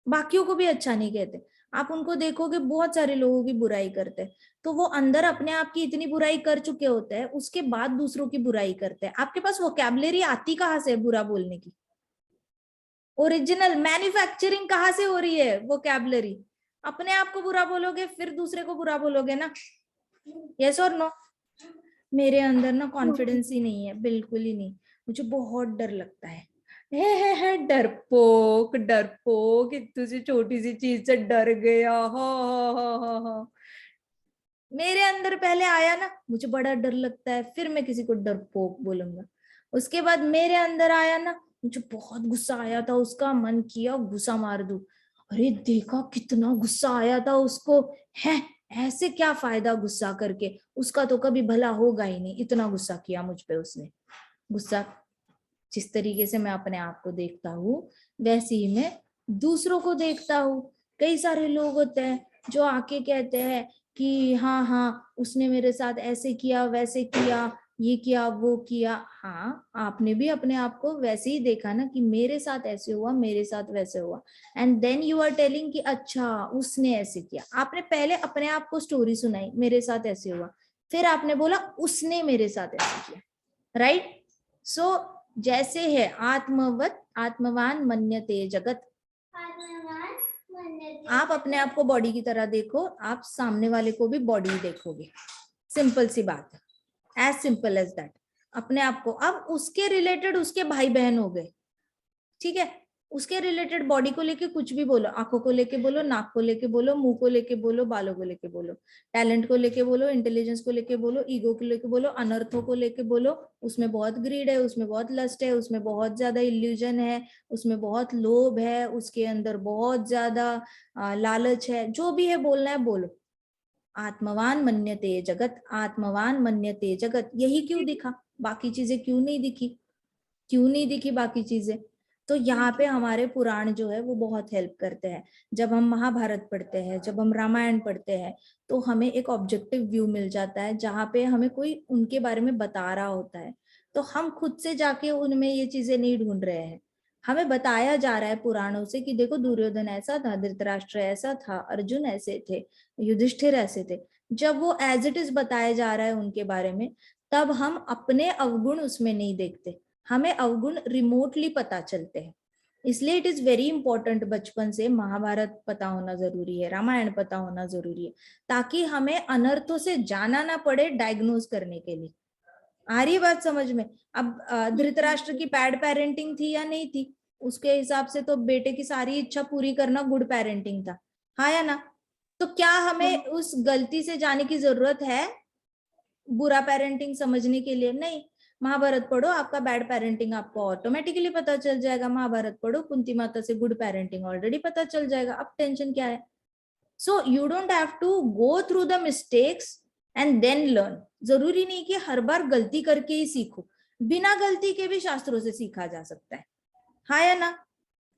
बाकियों को भी अच्छा नहीं कहते। आप उनको देखोगे बहुत सारे लोगों की बुराई करते हैं, तो वो अंदर अपने आप की इतनी बुराई कर चुके होते हैं, उसके बाद दूसरों की बुराई करते हैं। आपके पास वोकैबुलरी आती कहाँ से है बुरा बोलने की? ओरिजिनल मैन्युफैक्चरिंग कहाँ से हो रही है वोकैबुलरी? अपने आप को बुरा बोलोगे फिर दूसरे को बुरा बोलोगे ना। यस और नो? मेरे अंदर ना कॉन्फिडेंस ही नहीं है, बिल्कुल ही नहीं। मुझे बहुत डर लगता है। है डरपोक, डरपोक, इतनी सी छोटी सी चीज से डर गया। हा। मेरे अंदर पहले आया ना, मुझे बड़ा डर लगता है, फिर मैं किसी को डरपोक बोलूंगा। उसके बाद मेरे अंदर आया ना, मुझे बहुत गुस्सा आया था, उसका मन किया गुस्सा मार दूं। अरे देखा कितना गुस्सा आया था उसको, है ऐसे क्या फायदा गुस्सा करके, उसका तो कभी भला होगा ही नहीं, इतना गुस्सा किया मुझ पे उसने। गुस्सा। जिस तरीके से मैं अपने आप को देखता हूँ वैसे ही मैं दूसरों को देखता हूँ। कई सारे लोग होते हैं जो आके कहते हैं कि हाँ हाँ उसने मेरे साथ ऐसे किया वैसे किया, ये किया वो किया। हाँ, आपने भी अपने आप को वैसे ही देखा ना कि मेरे साथ ऐसे हुआ, मेरे साथ वैसे हुआ, and then you are telling कि अच्छा उसने ऐसे किया। आपने पहले अपने आप को स्टोरी सुनाई, मेरे साथ ऐसे हुआ, फिर आपने बोला उसने मेरे साथ ऐसे किया। राइट। सो जैसे है आत्मवत आत्मवान मन्यते जगत। आप अपने आप को बॉडी की तरह देखो, आप सामने वाले को भी बॉडी देखोगे। सिंपल सी बात है, एज सिंपल एज दैट। अपने आप को, अब उसके रिलेटेड उसके भाई बहन हो गए, ठीक है, उसके रिलेटेड बॉडी को लेके कुछ भी बोलो, आंखों को लेके बोलो, नाक को लेके बोलो, मुंह को लेके बोलो, बालों को लेके बोलो, टैलेंट को लेके बोलो, इंटेलिजेंस को लेके बोलो, ईगो को लेके बोलो, अनर्थों को लेके बोलो, उसमें बहुत ग्रीड है, उसमें बहुत लस्ट है, उसमें बहुत ज्यादा इल्यूजन है, उसमें बहुत लोभ है, उसके अंदर बहुत ज्यादा लालच है, जो भी है बोलना है बोलो। आत्मवान मन्यते जगत, आत्मवान मन्यते जगत, यही क्यों दिखा, बाकी चीजें क्यों नहीं दिखी? क्यों नहीं दिखी बाकी चीजें? तो यहाँ पे हमारे पुराण जो है वो बहुत हेल्प करते हैं। जब हम महाभारत पढ़ते हैं, जब हम रामायण पढ़ते हैं, तो हमें एक ऑब्जेक्टिव व्यू मिल जाता है जहाँ पे हमें कोई उनके बारे में बता रहा होता है, तो हम खुद से जाके उनमें ये चीजें नहीं ढूंढ रहे हैं, हमें बताया जा रहा है पुराणों से कि देखो दुर्योधन ऐसा था, धृतराष्ट्र ऐसा था, अर्जुन ऐसे थे, युधिष्ठिर ऐसे थे। जब वो एज इट इज बताया जा रहा है उनके बारे में, तब हम अपने अवगुण उसमें नहीं देखते, हमें अवगुण रिमोटली पता चलते हैं। इसलिए इट इज वेरी इंपॉर्टेंट बचपन से महाभारत पता होना जरूरी है, रामायण पता होना जरूरी है, ताकि हमें अनर्थों से जाना ना पड़े डायग्नोज करने के लिए। आ रही है बात समझ में? अब धृतराष्ट्र की बैड पेरेंटिंग थी या नहीं थी? उसके हिसाब से तो बेटे की सारी इच्छा पूरी करना गुड पेरेंटिंग था, हाँ या ना? तो क्या हमें उस गलती से जाने की जरूरत है बुरा पेरेंटिंग समझने के लिए? नहीं। महाभारत पढ़ो, आपका बैड पेरेंटिंग आपको ऑटोमेटिकली पता चल जाएगा। महाभारत पढ़ो, कुंती माता से गुड पेरेंटिंग ऑलरेडी पता चल जाएगा। अब टेंशन क्या है? So you don't have to go through the mistakes and then learn. जरूरी नहीं कि हर बार गलती करके ही सीखो, बिना गलती के भी शास्त्रों से सीखा जा सकता है, हाँ या ना?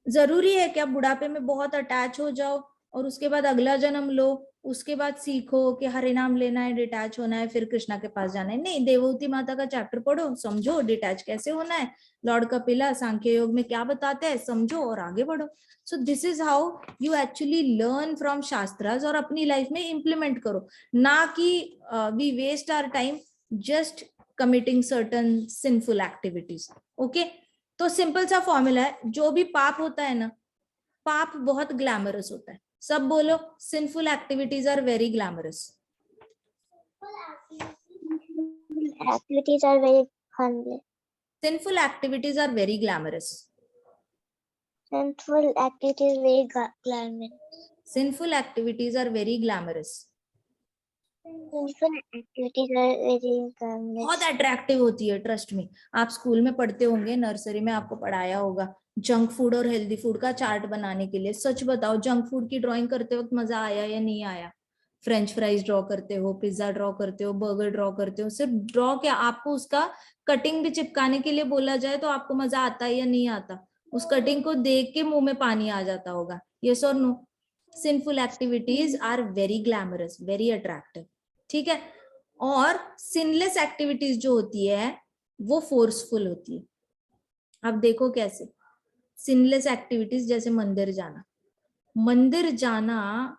जरूरी है क्या बुढ़ापे में बहुत अटैच हो जाओ और उसके बाद अगला जन्म लो, उसके बाद सीखो कि हरे नाम लेना है, डिटैच होना है, फिर कृष्णा के पास जाना है? नहीं, देवहूति माता का चैप्टर पढ़ो, समझो डिटैच कैसे होना है, लॉर्ड कपिला सांख्य योग में क्या बताते हैं समझो और आगे बढ़ो। So this is how you actually learn from shastras और अपनी लाइफ में इम्प्लीमेंट करो, ना कि we waste our time just committing certain sinful activities. Okay, तो सिंपल सा फॉर्मूला है, जो भी पाप होता है ना, पाप बहुत ग्लैमरस होता है। सब बोलो, sinful activities are very glamorous. Activities are very fun. Sinful activities are very glamorous. Sinful activities very glamorous. Sinful activities are very glamorous. Sinful activities are very glamorous. बहुत अट्रैक्टिव होती है, ट्रस्ट में। आप school में पढ़ते होंगे, nursery में आपको पढ़ाया होगा जंक फूड और हेल्दी फूड का चार्ट बनाने के लिए। सच बताओ, जंक फूड की ड्राइंग करते वक्त मजा आया या नहीं आया? फ्रेंच फ्राइज ड्रॉ करते हो, पिज्जा ड्रॉ करते हो, बर्गर ड्रॉ करते हो, सिर्फ ड्रॉ क्या, आपको उसका कटिंग भी चिपकाने के लिए बोला जाए तो आपको मजा आता है या नहीं आता? उस कटिंग को देख के मुंह में पानी आ जाता होगा, यस और no? Sinful activities are very glamorous, very attractive, ठीक है। और सिनलेस एक्टिविटीज जो होती है वो फोर्सफुल होती है। अब देखो कैसे सिनलेस एक्टिविटीज, जैसे मंदिर जाना, मंदिर जाना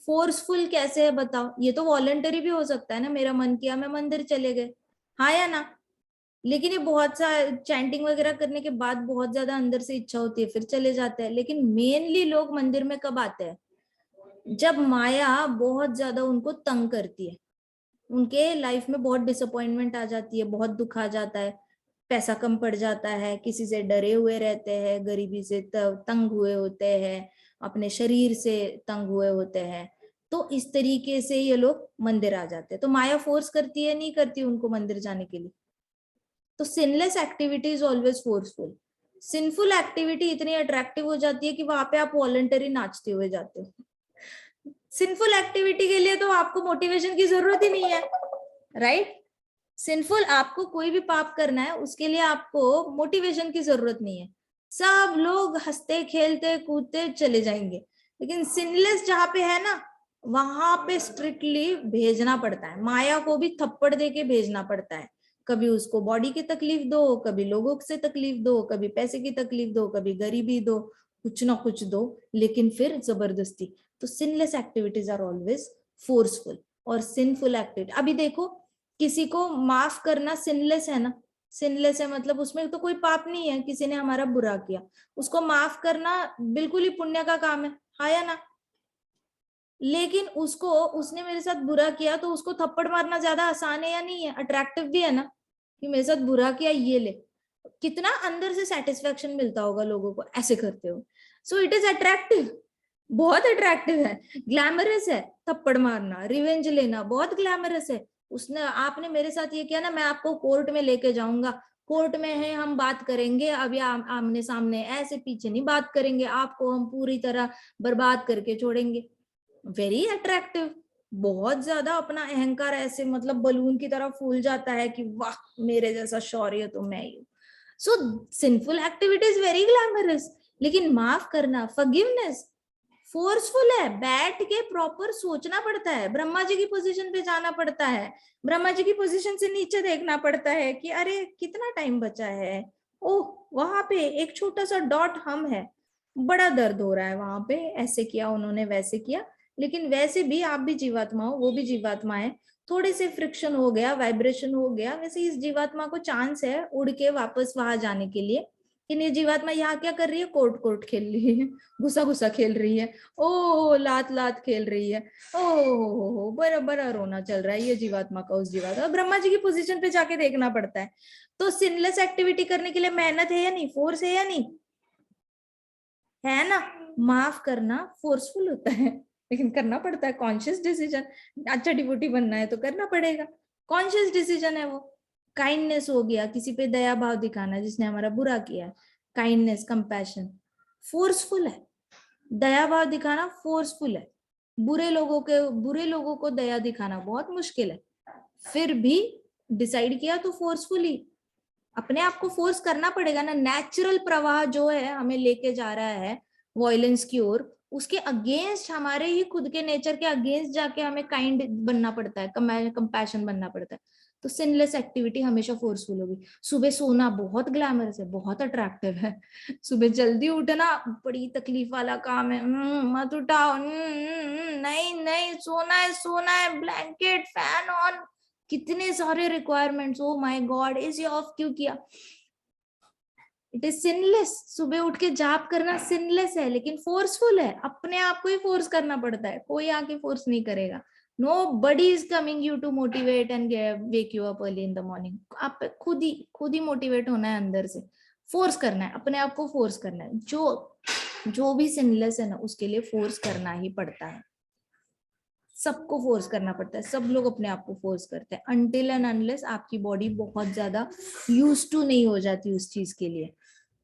फोर्सफुल कैसे है बताओ? ये तो वॉलंटरी भी हो सकता है ना, मेरा मन किया मैं मंदिर चले गए, हाँ या ना? लेकिन ये बहुत सा चैंटिंग वगैरह करने के बाद बहुत ज्यादा अंदर से इच्छा होती है, फिर चले जाते हैं। लेकिन मेनली लोग मंदिर में कब आते हैं? जब माया बहुत ज्यादा उनको तंग करती है, उनके लाइफ में बहुत डिसअपॉइंटमेंट आ जाती है, बहुत दुख आ जाता है, पैसा कम पड़ जाता है, किसी से डरे हुए रहते हैं, गरीबी से तंग हुए होते हैं, अपने शरीर से तंग हुए होते हैं, तो इस तरीके से ये लोग मंदिर आ जाते हैं। तो माया फोर्स करती है, नहीं करती उनको मंदिर जाने के लिए? तो sinless activity is always forceful. Sinful activity इतनी अट्रैक्टिव हो जाती है कि वहां पे आप वॉलंटरी नाचते हुए जाते हो। सिंफुल एक्टिविटी के लिए तो आपको मोटिवेशन की जरूरत ही नहीं है, राइट? सिंफुल, आपको कोई भी पाप करना है उसके लिए आपको मोटिवेशन की जरूरत नहीं है, सब लोग हंसते खेलते कूदते चले जाएंगे। लेकिन सिनलेस जहां पे है ना, वहां पे स्ट्रिक्टली भेजना पड़ता है, माया को भी थप्पड़ दे के भेजना पड़ता है। कभी उसको बॉडी की तकलीफ दो, कभी लोगों से तकलीफ दो, कभी पैसे की तकलीफ दो, कभी गरीबी दो, कुछ ना कुछ दो, लेकिन फिर जबरदस्ती। तो sinless activities are always forceful. और सिनफुल एक्टिविटी, अभी देखो किसी को माफ करना सिनलेस है ना, सिनलेस है मतलब उसमें तो कोई पाप नहीं है, किसी ने हमारा बुरा किया, उसको माफ करना बिल्कुल ही पुण्य का काम है, हाँ या ना? लेकिन उसको, उसने मेरे साथ बुरा किया तो उसको थप्पड़ मारना ज्यादा आसान है या नहीं है? अट्रैक्टिव भी है ना, कि मेरे साथ बुरा किया, ये ले। कितना अंदर से सेटिस्फेक्शन मिलता होगा लोगों को ऐसे करते हो। सो इट इज अट्रैक्टिव, बहुत अट्रैक्टिव है, ग्लैमरस है। थप्पड़ मारना, रिवेंज लेना बहुत ग्लैमरस है। उसने, आपने मेरे साथ ये किया ना, मैं आपको कोर्ट में लेके जाऊंगा, कोर्ट में है, हम बात करेंगे, अभी आमने सामने, ऐसे पीछे नहीं बात करेंगे, आपको हम पूरी तरह बर्बाद करके छोड़ेंगे। वेरी अट्रैक्टिव, बहुत ज्यादा अपना अहंकार ऐसे मतलब बलून की तरह फूल जाता है कि वाह मेरे जैसा शौर्य तो मैं ही हूँ। So sinful activity is very glamorous, लेकिन माफ करना, फॉरगिवनेस, फोर्सफुल है। बैठ के प्रॉपर सोचना पड़ता है, ब्रह्मा जी की पोजीशन पे जाना पड़ता है, ब्रह्मा जी की पोजीशन से नीचे देखना पड़ता है कि अरे कितना टाइम बचा है, ओह वहां पे एक छोटा सा डॉट हम है, बड़ा दर्द हो रहा है वहां पे, ऐसे किया उन्होंने, वैसे किया। लेकिन वैसे भी आप भी जीवात्मा हो, वो भी जीवात्मा है, थोड़े से फ्रिक्शन हो गया, वाइब्रेशन हो गया, वैसे इस जीवात्मा को चांस है उड़ के वापस वहां जाने के लिए। लेकिन ये जीवात्मा यहाँ क्या कर रही है? कोर्ट कोर्ट खेल रही है, घुसा घुसा खेल रही है, ओ लात लात खेल रही है, ओ बड़ा बड़ा रोना चल रहा है ये जीवात्मा का उस जीवात्मा। ब्रह्मा जी की पोजीशन पे जाके देखना पड़ता है। तो सिनलेस एक्टिविटी करने के लिए मेहनत है या नहीं, फोर्स है या नहीं, है ना? माफ करना फोर्सफुल होता है, लेकिन करना पड़ता है, कॉन्शियस डिसीजन। अच्छा डिवोटी बनना है तो करना पड़ेगा, कॉन्शियस डिसीजन है वो। काइंडनेस हो गया, किसी पे दया भाव दिखाना जिसने हमारा बुरा किया, काइंडनेस कंपैशन फोर्सफुल है। दया भाव दिखाना फोर्सफुल है। बुरे लोगों को दया दिखाना बहुत मुश्किल है, फिर भी डिसाइड किया तो फोर्सफुली। अपने आप को फोर्स करना पड़ेगा ना। नेचुरल प्रवाह जो है हमें लेके जा रहा है वॉयलेंस की ओर, उसके अगेंस्ट, हमारे ही खुद के नेचर के अगेंस्ट जाके हमें काइंड बनना पड़ता है, कंपैशन बनना पड़ता है। तो सिनलेस एक्टिविटी हमेशा फोर्सफुल होगी। सुबह सोना बहुत ग्लैमरस है, बहुत अट्रैक्टिव है। सुबह जल्दी उठना बड़ी तकलीफ वाला काम है, मत उठाओ, नहीं नहीं, सोना है, ब्लैंकेट, फैन ऑन, कितने सारे requirements, O my God, AC of क्यों किया। It is sinless. सुबह उठ के जाप करना सिनलेस है, लेकिन फोर्सफुल है। अपने आप को ही फोर्स करना पड़ता है, कोई आके फोर्स नहीं करेगा। Nobody is coming you to motivate and wake you up early in the morning. आप खुद ही मोटिवेट होना है अंदर से, फोर्स करना है, अपने आप को फोर्स करना है। जो भी सिनलेस है ना, उसके लिए फोर्स करना ही पड़ता है, सबको फोर्स करना पड़ता है, सब लोग अपने आप को फोर्स करते हैं, अनटिल एंड अनलेस आपकी बॉडी बहुत ज्यादा यूज टू नहीं हो जाती उस चीज के लिए,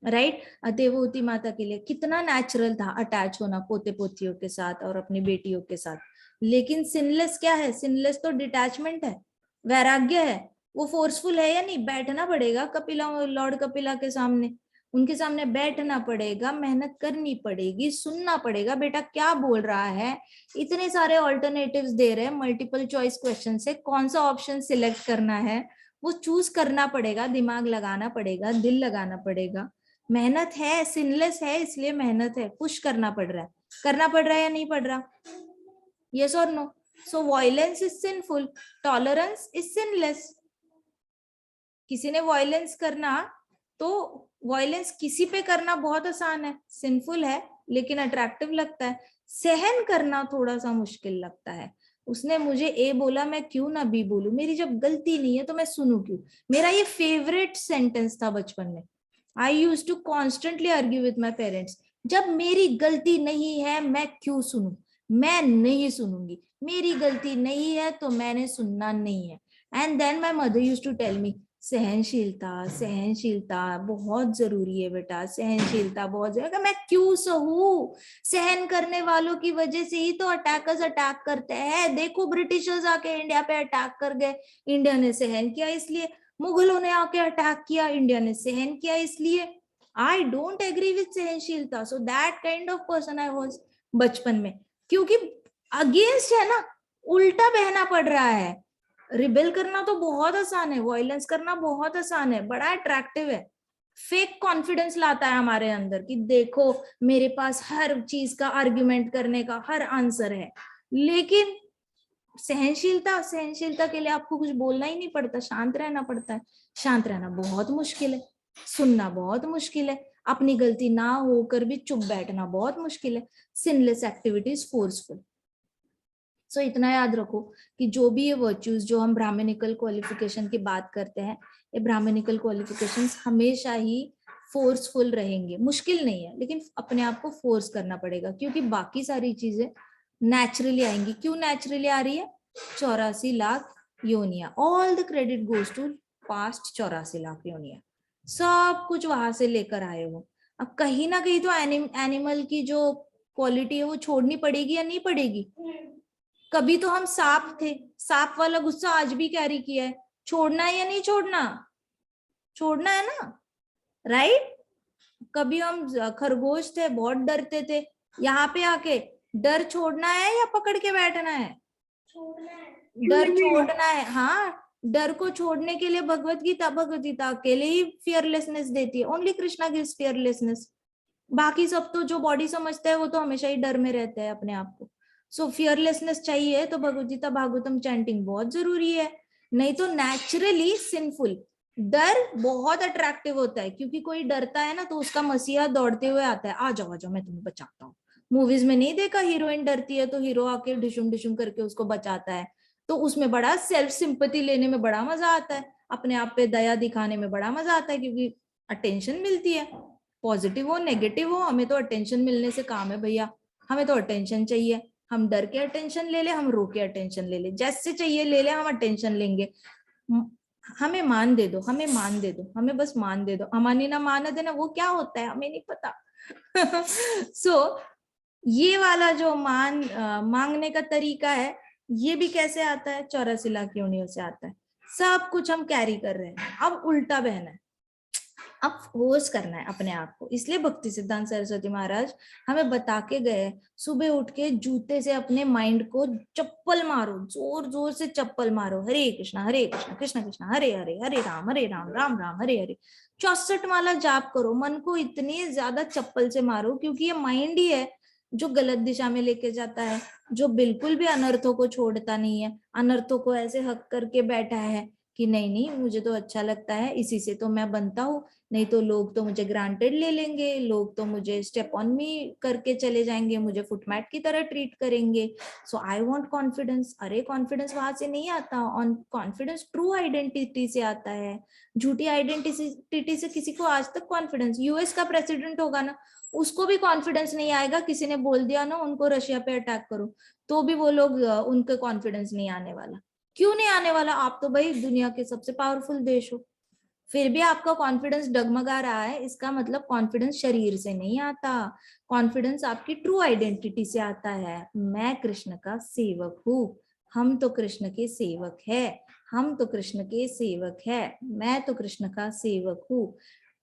राइट। देवहूति माता के लिए कितना नेचुरल था अटैच होना पोते पोतियों के साथ और अपनी बेटियों के साथ। लेकिन सिनलेस क्या है? सिनलेस तो डिटैचमेंट है, वैराग्य है। वो फोर्सफुल है या नहीं? बैठना पड़ेगा कपिला, लॉर्ड कपिला के सामने, उनके सामने बैठना पड़ेगा, मेहनत करनी पड़ेगी, सुनना पड़ेगा, बेटा क्या बोल रहा है, इतने सारे ऑल्टरनेटिव्स दे रहे हैं, मल्टीपल चॉइस क्वेश्चन से कौन सा ऑप्शन सिलेक्ट करना है वो चूज करना पड़ेगा, दिमाग लगाना पड़ेगा, दिल लगाना पड़ेगा। मेहनत है, सिनलेस है इसलिए मेहनत है, पुश करना पड़ रहा है, करना पड़ रहा है या नहीं पड़ रहा? यस और no? So violence is sinful, tolerance is sinless. किसी ने वायलेंस करना तो वायलेंस किसी पे करना बहुत आसान है, सिंफुल है लेकिन अट्रैक्टिव लगता है। सहन करना थोड़ा सा मुश्किल लगता है। उसने मुझे ए बोला, मैं क्यों ना बी बोलूं, मेरी जब गलती नहीं है तो मैं सुनूं क्यों। मेरा ये फेवरेट सेंटेंस था बचपन में। I used to constantly argue with my parents, जब मेरी गलती नहीं है मैं क्यों सुनूं, मैं नहीं सुनूंगी, मेरी गलती नहीं है तो मैंने सुनना नहीं है। And then my mother used to tell me, सहनशीलता सहनशीलता बहुत जरूरी है बेटा, सहनशीलता बहुत जरूरी है। मैं क्यों सहूं, सहन करने वालों की वजह से ही तो अटैकर्स अटैक करते हैं। देखो ब्रिटिशर्स आके इंडिया पे अटैक कर गए, इंडिया ने सहन किया इसलिए। मुगलों ने आके अटैक किया, इंडिया ने सहन किया इसलिए। आई डोंट एग्री विद सहनशीलता, so that kind of person I was बचपन में, क्योंकि अगेंस्ट है ना, उल्टा बहना पड़ रहा है। रिबेल करना तो बहुत आसान है, वायलेंस करना बहुत आसान है, बड़ा अट्रैक्टिव है, फेक कॉन्फिडेंस लाता है हमारे अंदर कि देखो मेरे पास हर चीज का आर्ग्यूमेंट करने का हर आंसर है। लेकिन सहनशीलता के लिए आपको कुछ बोलना ही नहीं पड़ता, शांत रहना पड़ता है। शांत रहना बहुत मुश्किल है, सुनना बहुत मुश्किल है, अपनी गलती ना होकर भी चुप बैठना बहुत मुश्किल है। Sinless activities forceful. सो इतना याद रखो कि जो भी ये वर्च्यूज जो हम ब्राह्मणिकल क्वालिफिकेशन की बात करते हैं, ये ब्राह्मणिकल क्वालिफिकेशंस हमेशा ही फोर्सफुल रहेंगे। मुश्किल नहीं है लेकिन अपने आप को फोर्स करना पड़ेगा, क्योंकि बाकी सारी चीजें नेचुरली आएंगी। क्यों नेचुरली आ रही है? 84 लाख योनिया, all the credit goes to past 84 lakh योनिया, सब कुछ वहां से लेकर आए हो। अब कहीं ना कहीं तो एनिमल की जो क्वालिटी है वो छोड़नी पड़ेगी या नहीं पड़ेगी? कभी तो हम सांप थे, सांप वाला गुस्सा आज भी कैरी किया है, छोड़ना है या नहीं छोड़ना? छोड़ना है ना, राइट। कभी हम खरगोश थे, बहुत डरते थे, यहाँ पे आके डर छोड़ना है या पकड़ के बैठना है? डर छोड़ना है, हाँ। डर को छोड़ने के लिए भगवत गीता अकेले ही फियरलेसनेस देती है। Only Krishna gives fearlessness. बाकी सब तो जो बॉडी समझते हैं वो तो हमेशा ही डर में रहते हैं अपने आप को। सो फियरलेसनेस चाहिए तो भगवत गीता भागवतम चैंटिंग बहुत जरूरी है, नहीं तो नेचुरली सिंफुल। डर बहुत अट्रैक्टिव होता है, क्योंकि कोई डरता है ना तो उसका मसीहा दौड़ते हुए आता है, आ जाओ आ जाओ मैं तुम्हें बचाता हूँ। मूवीज में नहीं देखा, हीरोइन डरती है तो हीरो आके डिशुम डिशुम करके उसको बचाता है, तो उसमें बड़ा सेल्फ सिंपैथी लेने में बड़ा मजा आता है, अपने आप पे दया दिखाने में बड़ा मजा आता है, क्योंकि अटेंशन मिलती है। पॉजिटिव हो नेगेटिव हो, हमें तो अटेंशन मिलने से काम है भैया, हमें तो अटेंशन चाहिए। हम डर के अटेंशन ले ले, हम रो के अटेंशन ले ले, जैसे चाहिए ले ले, हम अटेंशन लेंगे। हमें मान दे दो, हमें मान दे दो, हमें बस मान दे दो। हमारी ना मान देना वो क्या होता है हमें नहीं पता। सो ये वाला जो मांगने का तरीका है, ये भी कैसे आता है? 84 लाख योनियों से आता है। सब कुछ हम कैरी कर रहे हैं, अब उल्टा बहना है, अब फोर्स करना है अपने आप को। इसलिए भक्ति सिद्धांत सरस्वती महाराज हमें बता के गए, सुबह उठ के जूते से अपने माइंड को चप्पल मारो, जोर जोर से चप्पल मारो, हरे कृष्णा कृष्ण कृष्ण हरे हरे, हरे राम राम राम हरे हरे। 64 माला जाप करो, मन को इतनी ज्यादा चप्पल से मारो, क्योंकि ये माइंड ही है जो गलत दिशा में लेके जाता है, जो बिल्कुल भी अनर्थों को छोड़ता नहीं है, अनर्थों को ऐसे हक करके बैठा है कि नहीं नहीं मुझे तो अच्छा लगता है, इसी से तो मैं बनता हूँ, नहीं तो लोग तो मुझे ग्रांटेड ले लेंगे, लोग तो मुझे स्टेप ऑन मी करके चले जाएंगे, मुझे फुटमैट की तरह ट्रीट करेंगे। सो आई वांट कॉन्फिडेंस। अरे कॉन्फिडेंस वहां से नहीं आता, ऑन कॉन्फिडेंस ट्रू आइडेंटिटी से आता है। झूठी आइडेंटिटी से किसी को आज तक कॉन्फिडेंस, यूएस का प्रेसिडेंट होगा ना, उसको भी कॉन्फिडेंस नहीं आएगा, किसी ने बोल दिया ना उनको रशिया पे अटैक करो, तो भी वो लोग उनके कॉन्फिडेंस नहीं आने वाला। क्यों नहीं आने वाला? आप तो भाई दुनिया के सबसे पावरफुल देश हो, फिर भी आपका कॉन्फिडेंस डगमगा रहा है, इसका मतलब कॉन्फिडेंस शरीर से नहीं आता, कॉन्फिडेंस आपकी ट्रू आइडेंटिटी से आता है। मैं कृष्ण का सेवक हूँ, हम तो कृष्ण के सेवक है, हम तो कृष्ण के सेवक है, मैं तो कृष्ण का सेवक हूँ।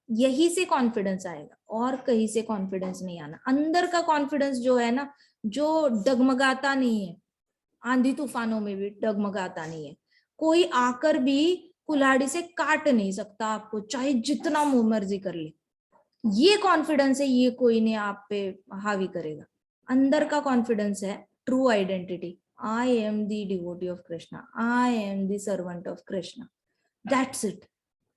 यही से कॉन्फिडेंस आएगा, और कहीं से कॉन्फिडेंस नहीं आना। अंदर का कॉन्फिडेंस जो है ना, जो डगमगाता नहीं है, आंधी तूफानों में भी डगमगाता नहीं है, कोई आकर भी कुल्हाड़ी से काट नहीं सकता आपको, चाहे जितना मुंह मर्जी कर ले। ये कॉन्फिडेंस है, ये कोई नहीं आप पे हावी करेगा। अंदर का कॉन्फिडेंस है true identity, I am the devotee of Krishna, I am the servant of Krishna, that's it.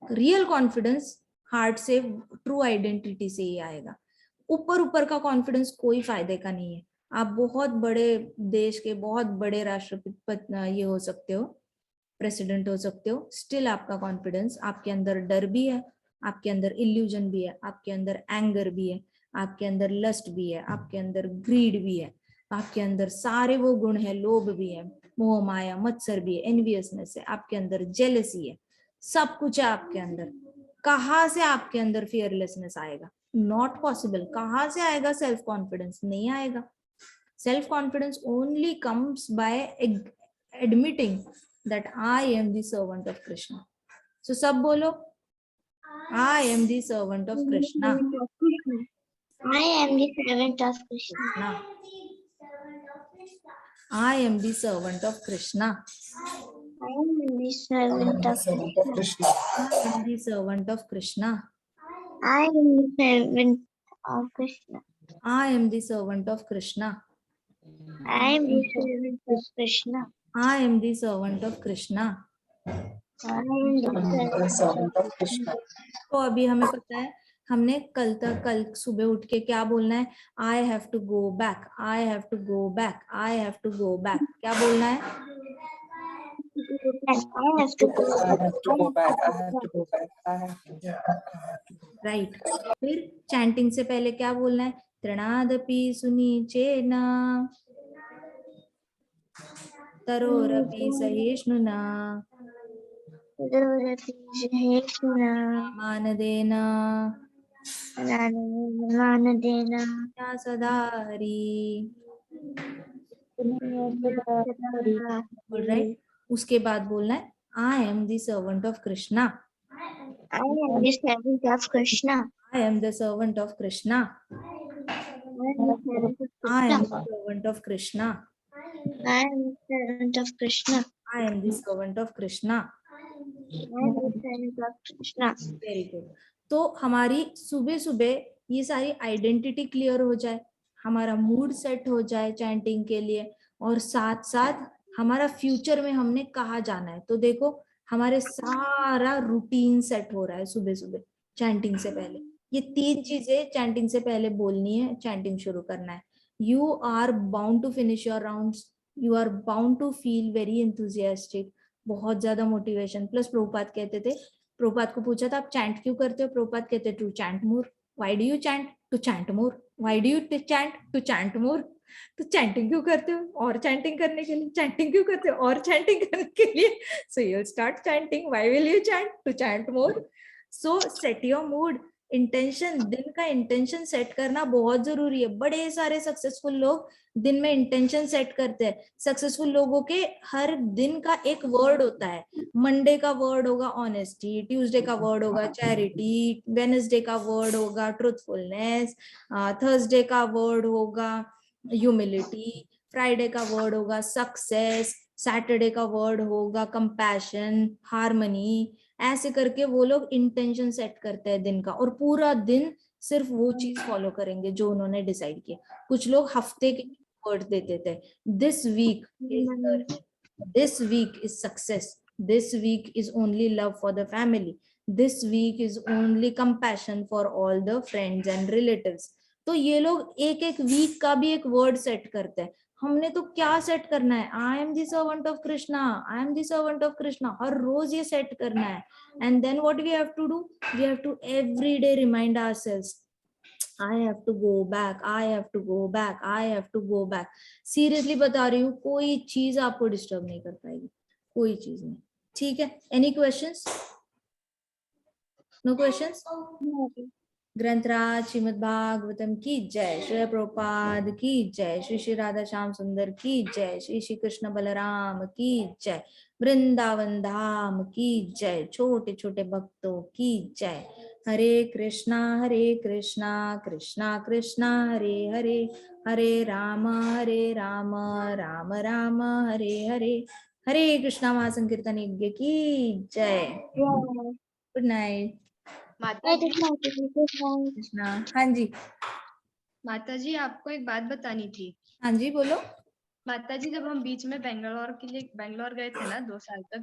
Real confidence heart से, ट्रू आइडेंटिटी से ही आएगा। ऊपर ऊपर का कॉन्फिडेंस कोई फायदे का नहीं है। आप बहुत बड़े देश के बहुत बड़े राष्ट्रपति ये हो सकते हो, प्रेसिडेंट हो सकते हो, स्टिल आपका कॉन्फिडेंस, आपके अंदर डर भी है, आपके अंदर इल्यूजन भी है, आपके अंदर एंगर भी है, आपके अंदर लस्ट भी है, आपके अंदर ग्रीड भी है, आपके अंदर सारे वो गुण है, लोभ भी है, मोह माया मत्सर भी है, एनवियसनेस है, आपके अंदर जेलसी है, सब कुछ है आपके अंदर। कहाँ से आपके अंदर फियरलेसनेस आएगा? Not possible. कहाँ से आएगा सेल्फ कॉन्फिडेंस? नहीं आएगा। Self confidence only comes by admitting that I am the servant of Krishna. So सब बोलो, I am the servant of Krishna. I am the servant of Krishna. I am the servant of Krishna. I am the servant of Krishna. I am the servant of Krishna. I am the servant of Krishna. I am the servant of Krishna. I am the servant of Krishna. I am the servant of Krishna. I am the servant of Krishna. तो अभी हमें पता है, हमने कल सुबह उठ के क्या बोलना है? I have to go back. I have to go back. I have to go back. क्या बोलना है? I have to go back. I have to go back. I have to go back. I have to. Right. फिर chanting से पहले क्या बोलना है? तृणादपि सुनीचेन तरोरपि सहिष्णुना मानदेन सदा हरि। राइट। उसके बाद बोलना है I am the servant of Krishna. I am the servant of Krishna. I am the servant of Krishna. I am the servant of Krishna. I am the servant of Krishna. I am the servant of Krishna. and the friends of Krishna. Very good. तो हमारी सुबह सुबह ये सारी identity clear हो जाए, हमारा mood set हो जाए चैंटिंग के लिए, और साथ साथ हमारा फ्यूचर में हमने कहाँ जाना है। तो देखो हमारे सारा रूटीन सेट हो रहा है सुबह सुबह चैंटिंग से पहले। ये 3 चीजें चैंटिंग से पहले बोलनी है, चैंटिंग शुरू करना है। You are bound to finish your rounds, you are bound to feel very enthusiastic, बहुत ज्यादा मोटिवेशन। प्लस प्रभुपाद कहते थे, प्रभुपाद को पूछा था आप चैंट क्यों करते हो, प्रभुपाद कहते to chant more. Why do you chant? To chant more. Why do you chant? To chant more. तो चैंटिंग क्यों करते हो? और चैंटिंग करने के लिए। चैंटिंग क्यों करते हो? और चैंटिंग करने के लिए। So you will start chanting. Why will you chant? To chant more. So set your mood. Intention, दिन का इंटेंशन सेट करना बहुत जरूरी है। बड़े सारे सक्सेसफुल लोग दिन में इंटेंशन सेट करते हैं। सक्सेसफुल लोगों के हर दिन का एक वर्ड होता है। मंडे का वर्ड होगा ऑनेस्टी, ट्यूसडे का वर्ड होगा चैरिटी, वेडनेसडे का वर्ड होगा ट्रूथफुलनेस, थर्सडे का वर्ड होगा ह्यूमिलिटी, फ्राइडे का वर्ड होगा सक्सेस, सैटरडे का वर्ड होगा कंपैशन, हार्मनी। ऐसे करके वो लोग इंटेंशन सेट करते हैं दिन का, और पूरा दिन सिर्फ वो चीज फॉलो करेंगे जो उन्होंने डिसाइड किया। कुछ लोग हफ्ते के वर्ड देते थे, this week is this week is success, this week is only love for the family, this week is only compassion for all the friends and relatives। तो ये लोग एक एक वीक का भी एक वर्ड सेट करते हैं। हमने तो क्या सेट करना है, I am the servant of Krishna, I am the servant of Krishna, हर रोज ये सेट करना है। And then what we have to do, we have to every day remind ourselves, I have to go back, I have to go back, I have to go back। Seriously बता रही हूँ, कोई चीज आपको disturb नहीं कर पाएगी, कोई चीज नहीं। ठीक है, एनी क्वेश्चंस? No questions? ग्रंथराज श्रीमद् भागवतम की जय, श्री प्रभुपाद की जय, श्री श्री राधा श्याम सुंदर की जय, श्री श्री कृष्ण बलराम की जय, वृंदावन धाम की जय, छोटे छोटे भक्तों की जय। हरे कृष्णा कृष्णा कृष्णा हरे हरे, हरे राम राम राम हरे हरे। हरे कृष्णा महासंकीर्तन यज्ञ की जय। Good night. माता जी, कृष्णा। हाँ जी, माता जी आपको एक बात बतानी थी। हाँ जी बोलो। माता जी, जब हम बीच में बेंगलोर गए थे ना 2 साल तक,